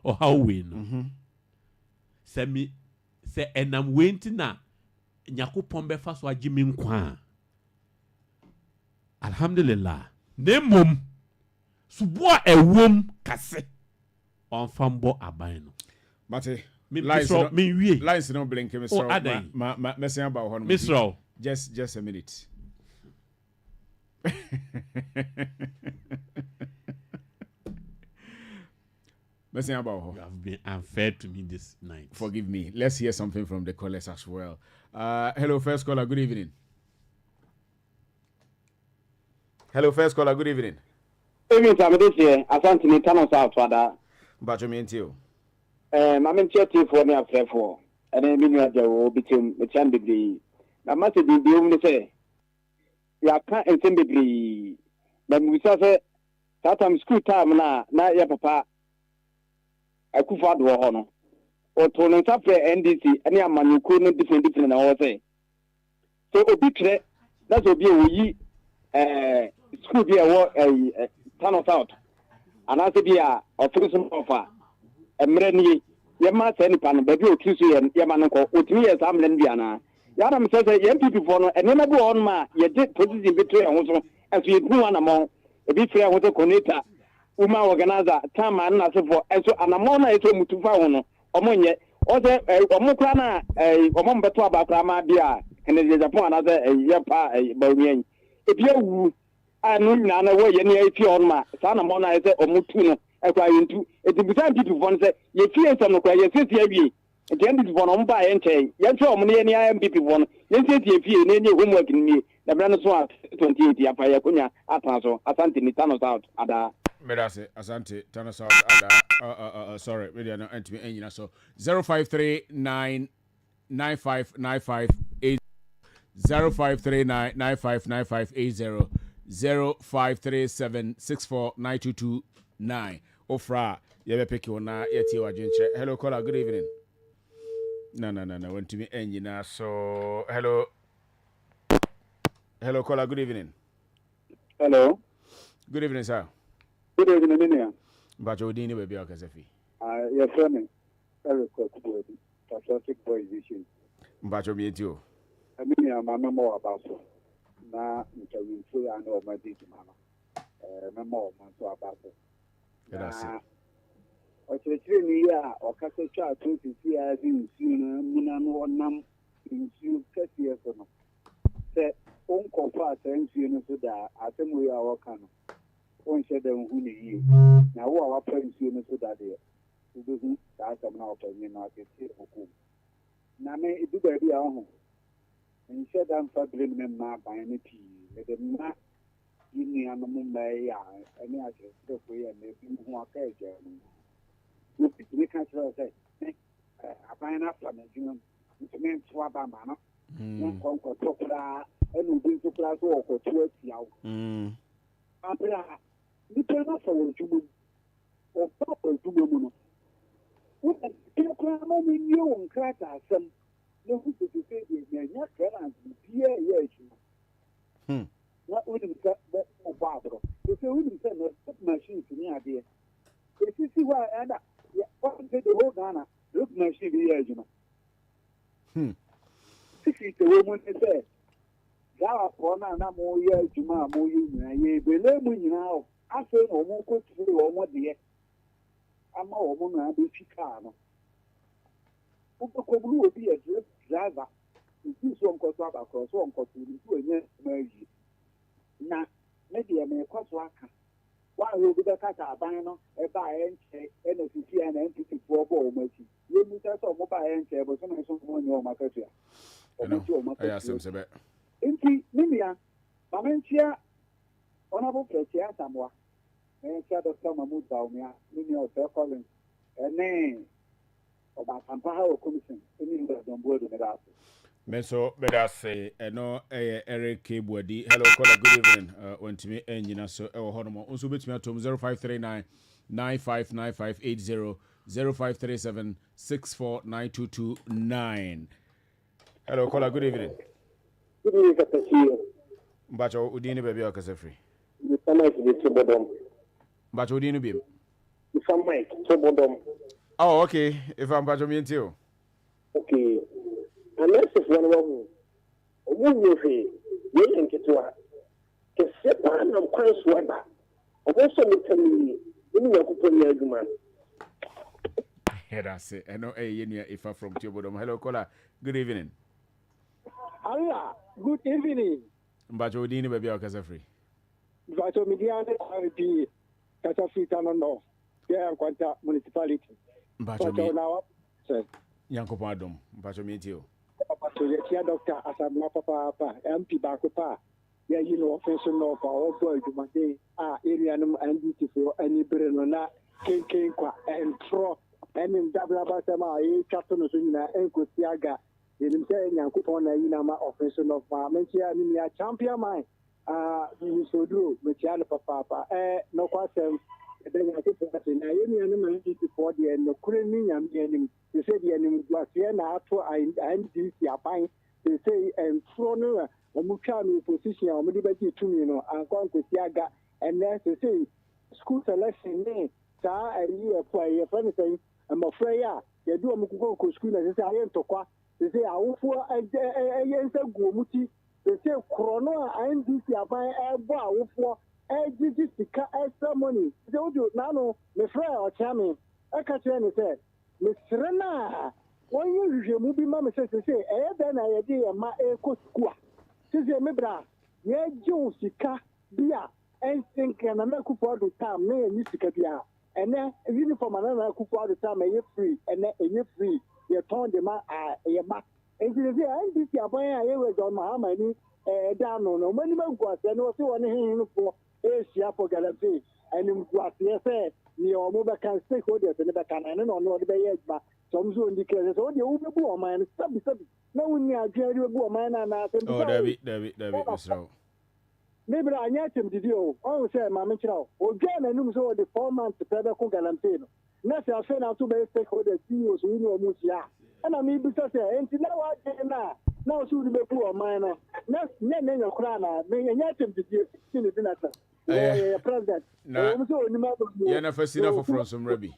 oha we no se enam wenti na nyakopon befa so agimi nkwa alhamdulillah nemom subo ewom kase on fambo aban no mate lines no blink me so ma messing about one Misro just a minute Messing about You have been unfair to me this night. Forgive me. Let's hear something from the callers as well. Hello, first caller. Good evening. Hello, first caller. Good evening. Emi tamede se asante ni tano south wada. Bacho me ntio. Mame ntie for me afrefo. Ene mi nua je wo bitim me chan bebre. Na ma se bi um ne se. Ya ka ensem bebre. Na mi sa se tatam school time na ya papa akufa do ho no. O to ne nsafe NDC ene amanuko no different na ho se. So obi tre na so bi oyi school bi wo Tano South. And I said, yeah, or tourism offer. A many, your master any pan, baby, or Tuesday, and Yamanako, with me as I'm Lendiana. Yadam says, young people for and never go on ma, you did put it in between also, as we grew on among a bit fair with a coneta, Uma organizer, Tam and as for, and so an amona is to Mutufa, or Monye, or the Omokrana, a Omombatua Bakrama, dear, and there is upon another a yapa, a Bomian. If you anu na wo ye ne afi on ma sana mo na ese omutu no ekwa yintu etibusan people fon se ye fie nsem no kwa ye sesi awie enti ndi fon no mba ye nchen ye nche omo ne ye MPP fon ye sesi afie ne ne homework ni na bra no so 28 ya pa ye konya atan so asante ni Tano South ada Medase asante Tano South ada sorry media no antimi enyina so 0539959580 0539959580 0537649229 Ofra yebe peki wona yeti wadwenche. Hello caller, good evening. No want to be engina so hello caller, good evening. Hello, Good evening sir. good evening Minia. But you didn't be okasefi. Your friend Eric Kokubo Patriotic Boy Vision. But you meet you. Minia mama more about so na ntawinfo ya na omadi jumana mama o manso abaso na ochechire ni ya okase twa to sisi ya di nsu na muna no onam nsu kase so no se onkofa atansu no so da atemu ya woka no onhye da hu ni yi na wo a wapa nsu no so da de ubehu da asam na opanyi na akese oku na me idu ba bi a ho nhyɛ da mfa blame ne mma aban ne pii mede mma yi nuanom ya ɛne akyerɛkyerɛfo yi a na ebi ho aka agya no obi ka kyerɛ sɛ aban no afa n'adwuma mu ntumi nto aba ma no nkɔnkɔtɔ koraa ɛna obi nso koraa so wɔkɔto atia wo abere a nnipa no afa wɔ adwuma mu ɔba wɔ adwuma mu no wona koraa ma no nnie wo nkrataa asɛm no who to say the clearance here not wouldn't say that barbaro. They say wouldn't say no machine to me idea. If you see why and what say the whole Ghana look machine here, you know. 60 woman say Gawa Pona na more year Juma more ye bele mu nyina I say no more go to the more dear. I'm a woman I be chicano. Uko will be a driver. This one goes up across one goes to a mergy. Now, maybe I may cost worker. Why will be the cat a bino, a buy and NFC and entity for ball mercy? You meet us on mobile and but someone your market. I asked him to bet. Inti, Mimia, Mamentia, honorable President Samoa, and Shadow Summer Mudalmia, Mimia of Fair Collins, a name. About Ampao Commission, any of them word in the last. Meso better say no Eric Kebwadi. Hello caller, good evening. Want to me engine so honomo. Also bet me at 0539 959580 0537 649229. Hello caller, good evening. Good evening, Captain. Bacho Udini baby or Casafree. You come out with Tobodom. Bacho Udini beam. You come out Tobodom. Oh, okay. If I'm Bacho me too. Okay. Unless it's one of them, a woman fee, you ain't get to her. The sepan of Christ weather. Also, tell me, you know, put me a man. That's it. I know a year if I'm from Tobodom. Hello, caller. Good evening. Allah, good evening. Bacho Udini baby or Casafree. Vaso Mediana be Casafita no. Yeah, Quanta municipality. But now, sir. Yanko Padum, Pachomitio. So the doctor as a papa, MP Bacopa. Yeah, you know, offensive no for all boys to my day. Area and beautiful, any Brenona, King and Tro, and in Dablabasama, Captain and Kusiaga. In saying Yankupon, Inama offensive of Mentia, champion mine. You so do, Michiana Papa, no question. Then I think that in Ionian before the end of Kurinian, they said the enemy was here now to and this Yapai, they say, and thrown a Mukami position or Medibati to me, and gone to Siaga, and then they say, school selection, Sa, and you apply a funny thing, and my friend, they do a Mukuko school, and they say, I am Tokwa, they say, I will for a Gumuti, they say, Corona, and this Yapai, a for. Sika extra money. They do now. My friend or Chammy, I catch any say, Miss Rena. When you movie, Mamma says, say, then I idea my echo squaw. Says, Mebra, yeah, Joe Sika, Bia, and think and I'm not cool for the time, may and Mr. Bia. And then a uniform and I'm cool for the time, and you're free, and then you're free. You're torn the man, a back. And you say, I think you're buying a year on my money, down on no money, and also on him for. Asia for Galaxy, and what you say, your mobile can stakeholders and the can and on what they are, but some soon declares all the Uber man, stop. No one near Jerry Bourman and I think, oh, David, so. Maybe I net him to do, oh, say, Mamma Chow, or Jan and so the 4 months to Pedro Galantino. Next, I send out to the stakeholders, CEOs, who know Musia. And I mean, because and now I now should be poor minor. Next, name your crown, may I net him to do it. President. Yana Fasina for Frosum Rebbe.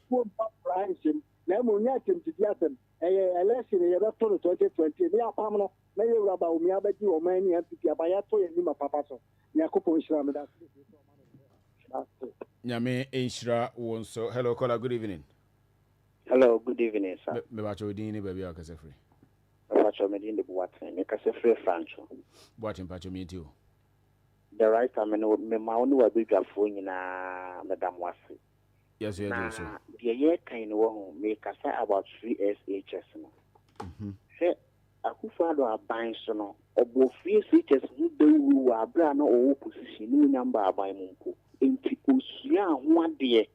Nemo Yakim to Yatim, election in 2020. They are Pamela, Mary Rabba, Miabaji, or many and Piabayato and Nima Papaso. Yakupo Ishram. Yame Ishra won so. Hello, caller, good evening. Hello, good evening, sir. Babacho Dini, baby, I can say free. Babacho Medin the Boatin, you can say free Francho. Boatin Pacho me too. The right time, me maunu wa big phone na Madam Wasi. Yes, you do so. The year kind of make us say about 3 SHS. Say, Akufado are buying sono, or both 3 SHS who do a brand or position, number by Munko. Into Usia 1 day,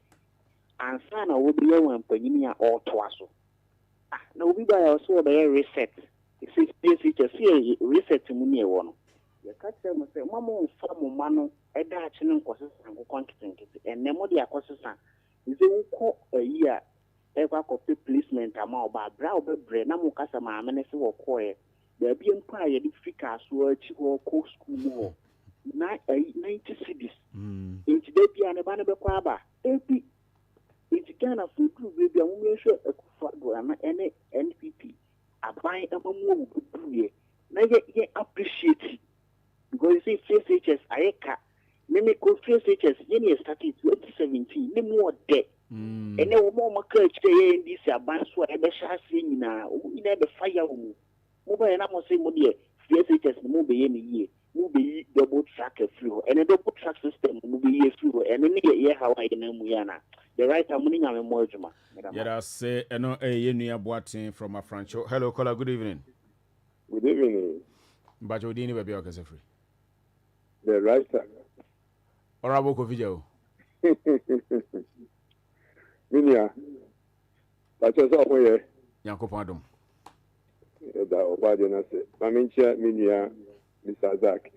and son will be a one penny or twasso. No, we buy also a reset. It says SHS here, reset to me one. The catcher must say, Mamma, some mano, a Dutch and causes and content, and Nemodia causes. Is a year ever copy placement amount by brow brain, Namukasama, Menesi or Coy. There be empire, the Ficas were or co school more. 90 cities. Into the piano Banaba, AP. It's kind of food to be a woman and NPP. I buy a moment to do it. Now, yet appreciate it. Because you see, FHS, I can't. Mimi could FHS, Yenny started 2017, no more debt. And no more courage in this Bamaso, and the chassis now, we never fire. Mobile and I must say, Modia, FHS, move any year, move double track a flow, and a double track system will be a flow, and any year how I know Muyana. The right morning, I'm a Mojuma. Yeah, I say, and no, a Yenia Boatin from a Francho. Hello, caller, good evening. Good evening. But you didn't be okay, free. The right time. Or a book of video. Minia, that's all where Yanko Padum. The Obadian said, Mamincha, Minia, Mr. Zach.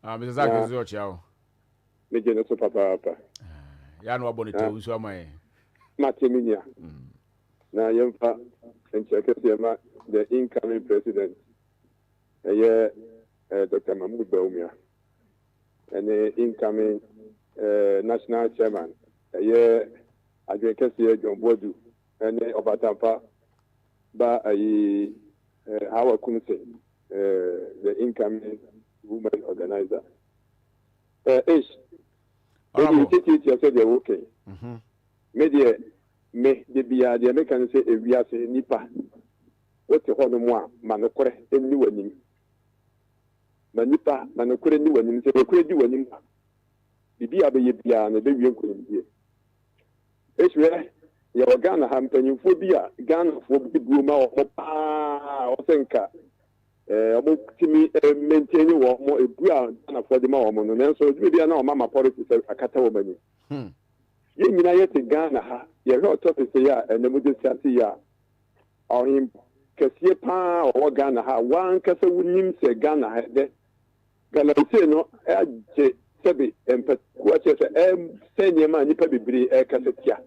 Mr. Zach is your chow. Major Papa. Yano Bonito, so am I. Matiminia. Now, young pa, and check the incoming president. Dr. Mahmoud Baumia. And the incoming national chairman, I drink a John Bodu, and Obatampa, but how I couldn't say the incoming woman organizer. Ish, you said they're okay. Media, me, the American say, we are saying Nipa. What's the whole one, Manokore, and new one. Manipa, Manokure, new one, say, we could do one. bibi abeye bia na be wie nkonimdie ehwe ya Ghana ha mpanyimfo bi a Ghana fo bi buo ma o pa o senka omo timi maintain wo mo ebu a Ghana fo de ma wo mo no nenso bi na o mama politics akata wo mani ye nyina ye te Ghana ha ye hwe authority se ya enemu de siase ya ohim kesiye pa o Ghana ha wan kasa wunim se Ghana ha de galamse no aje sebe empat ko che se senye ma nipa bibiri kasa tia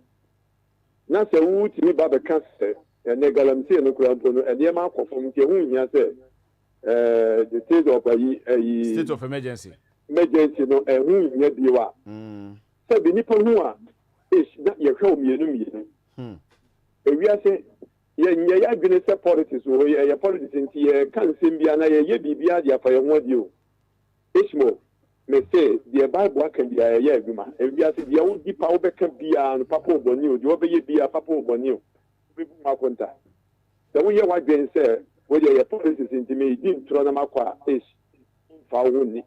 na se wuti ni baba kasa ene galamse no kura mpo no ene ma akofom tie hu hia se the state of emergency no hu hia biwa sebe nipa hu a na ye hwe omienu ewiase ye ya adwene se politics wo ye politics nti ye kan sembia na ye bibia dia fa ye ho adi o Ishmael me say the Bible can be a ye adwuma ewiase dia wo di pa wo beka bia no papa oboni o di wo be ye bia papa oboni o be bu makonta da wo ye wadwen se wo ye politics nti me di ntro na makwa fa wo ni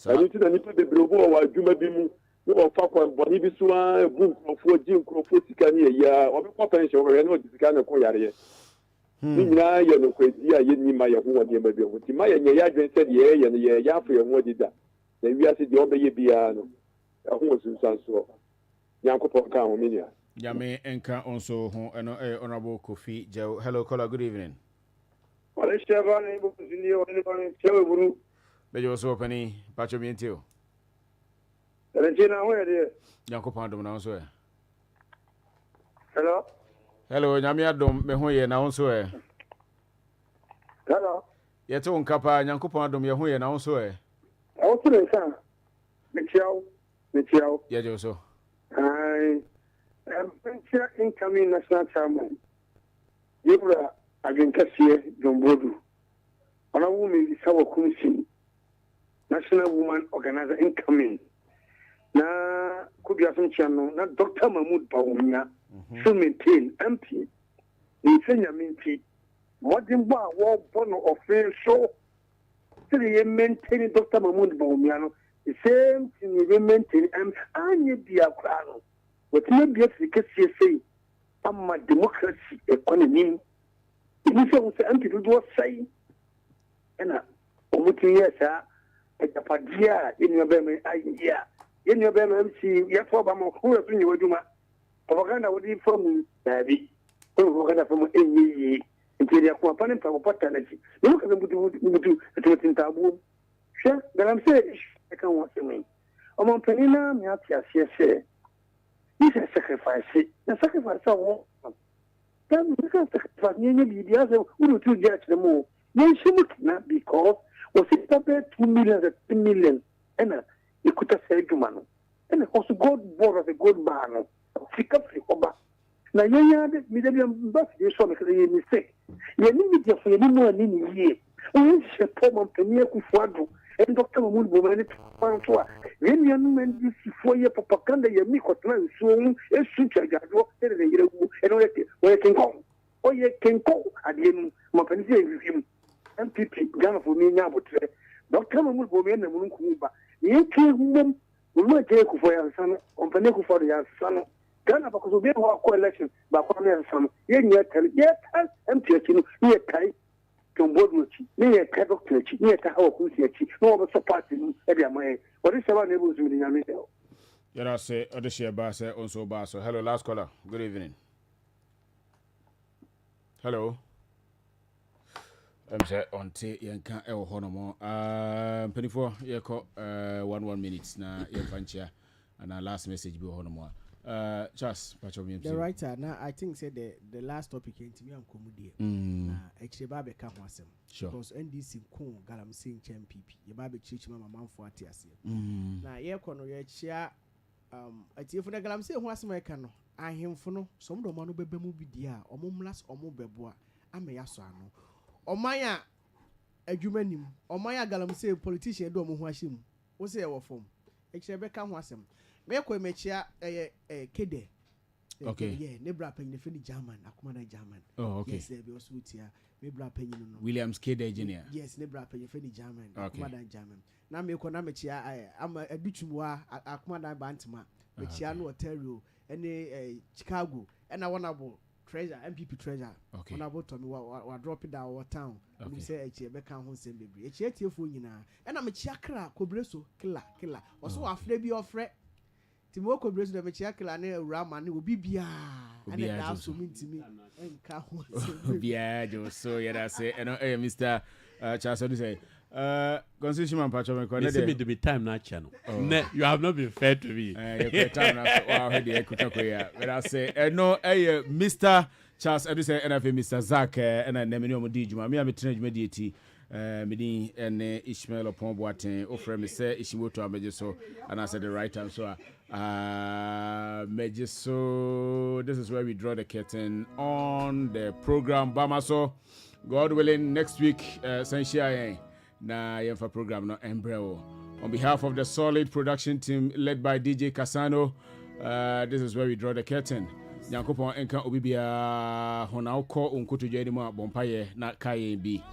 ani ti na nipa bebre obo wa adwuma bi mu no fa kwa boni bi so a bu nkrofo ji nkrofo sika ni ya obi kwa pension wo ye no di sika na ko yare ni nyina ye no kwadi a ye ni ma ye ho wode ma bi ho ti ma ye nya ya dwen se de ye no ye ya fa ye ho dida na wiase de obe ye bia no ho sunsan so yankopon ka ho minia Yame enka onso ho eno honorable Kofi Joe. Hello caller, good evening. Wale shaba ni bo zini wale wale chewe buru. Bejo so pani pacho mientio. Regina ho ye. Yankopon dom na onso e. Hello. Hello, nyame adom me ho ye na onso e. Hello. Yeto nkapa Yankopon adom ye ho ye na onso e. Awo tule sa. Mechiao. Yejo so. Ai. Venture incoming national chairman. Yebra Agenkasiye Jombodu. Ona woman is our commission. National Woman Organizer incoming. Na Kubia Channel, na Dr. Mahmoud Bawumia. So maintain MP. In Senya Minti. Modern Bar war bono of fair show. So they maintain Dr. Mahmoud Bawumia. The same thing we maintain MP. Anye Bia Krano. What may be a say, I'm a democracy economy. If you say, people do say, and what years are at the Padia in your Bema idea. In your Bema MC, yet for Bama, who are in your Duma. Propaganda would be from Baby. Propaganda from any until they are component of paternity. Look at them to the taboo. Sure, that I'm saying, I can watch me. Among Penina, Miatia, yes. This is sacrifice. The sacrifice of war. Then we can sacrifice the other who to judge the more. Then she would not because was it up 2 million, 3 million, and you could have said to man. And also God bore as a good man. Pick up the Oba. Now, you had medium bus, you saw a mistake. You need to for any more than a year. When she poem on Penia Kufuado. And Dr. Mahmoud Boumanet Fantois. When you know this 4 year propaganda, you make what man soon, a suture, and where you can go. Or you can go at the end, Mapanese with him. MPP, Ghana for me now, but Dr. Mahmoud Boumanet and Munkuba. You can't them, we might take for your son, on Paneco for your son. Ghana because we have a coalition, but one and some, yet, MPP, yet, Tomboduchi, near Cadochi, near Tahokuchi, no other supporting every way. What is our neighbors in the middle? You know, say, Odyssia Bass, also Bass. Hello, last caller. Good evening. Hello. I'm saying on T. Yanka El Honomo. Penny for you call 1 minute now, Yanfancha, and our last message be Honomo. Just the writer now I think said the last topic came to me and Comudi. Actually Babe come was him. Sure. Because NDC Kun Galam Sing MPP. Your Babe Church Mama Man for Tiasia. Now ye kono ye chia at you for the Galam say was my cano. I him for no some do manu bebe mu bidia or mumlas or mu beboa. I'm a yasano. Or Maya a jumenim or Maya Galam say politician do mu hashim. What's your form? Actually Beckham was him. Meko mechia kede Okay. Yeah, nebra penny the Fenny German, Akumada German. Oh, okay. Yes, there be also here. Nebra penny no. Williams K. Engineer. Yes, nebra penny Fenny German, Okay. Akumada German. Now me economic I'm a bitumwa Akumada Bantama, which no Ontario, any Chicago, and I want about treasure, MPP treasure. Okay. When I bought me, what drop it down our town. Okay. We say a back home same baby. A chair for you now. And I'm a chakra, cobreso, killer. Also, a flabby or fret. Timoko Bresu, the Machiakla, and a Raman will be bia. And then also mean to me. And Caho. Yeah, so yeah, that's it. And Mr. Charles, what do you say? Constitution Patrol, they say me to be time na channel. You have not been fair to me. Time na but I say no, Mr. Charles, I do say NFA Mr. Zach and I name no di juma. Me am train mediati me and Ishmael upon Boatin offer me say Ishmael to ameje so and I said the right time so meje so this is where we draw the curtain on the program Bamaso. God willing next week Sanshia na yemfa program no embreo. On behalf of the solid production team led by DJ Casano, this is where we draw the curtain. Nyankopon enka obi bia hona ukọ onkoto dwa mu abompaye na kaye bi.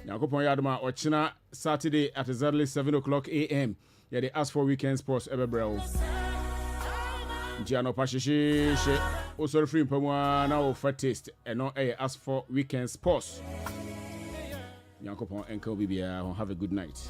Nyankopon yadoma ochina Saturday at exactly 7:00 a.m. Yeah, the Asfor Weekend Sports ebebrel. Giano Pashishi also free pamwa na o for taste and no Asfor Weekend Sports. Nyankopon enka obi bia have a good night.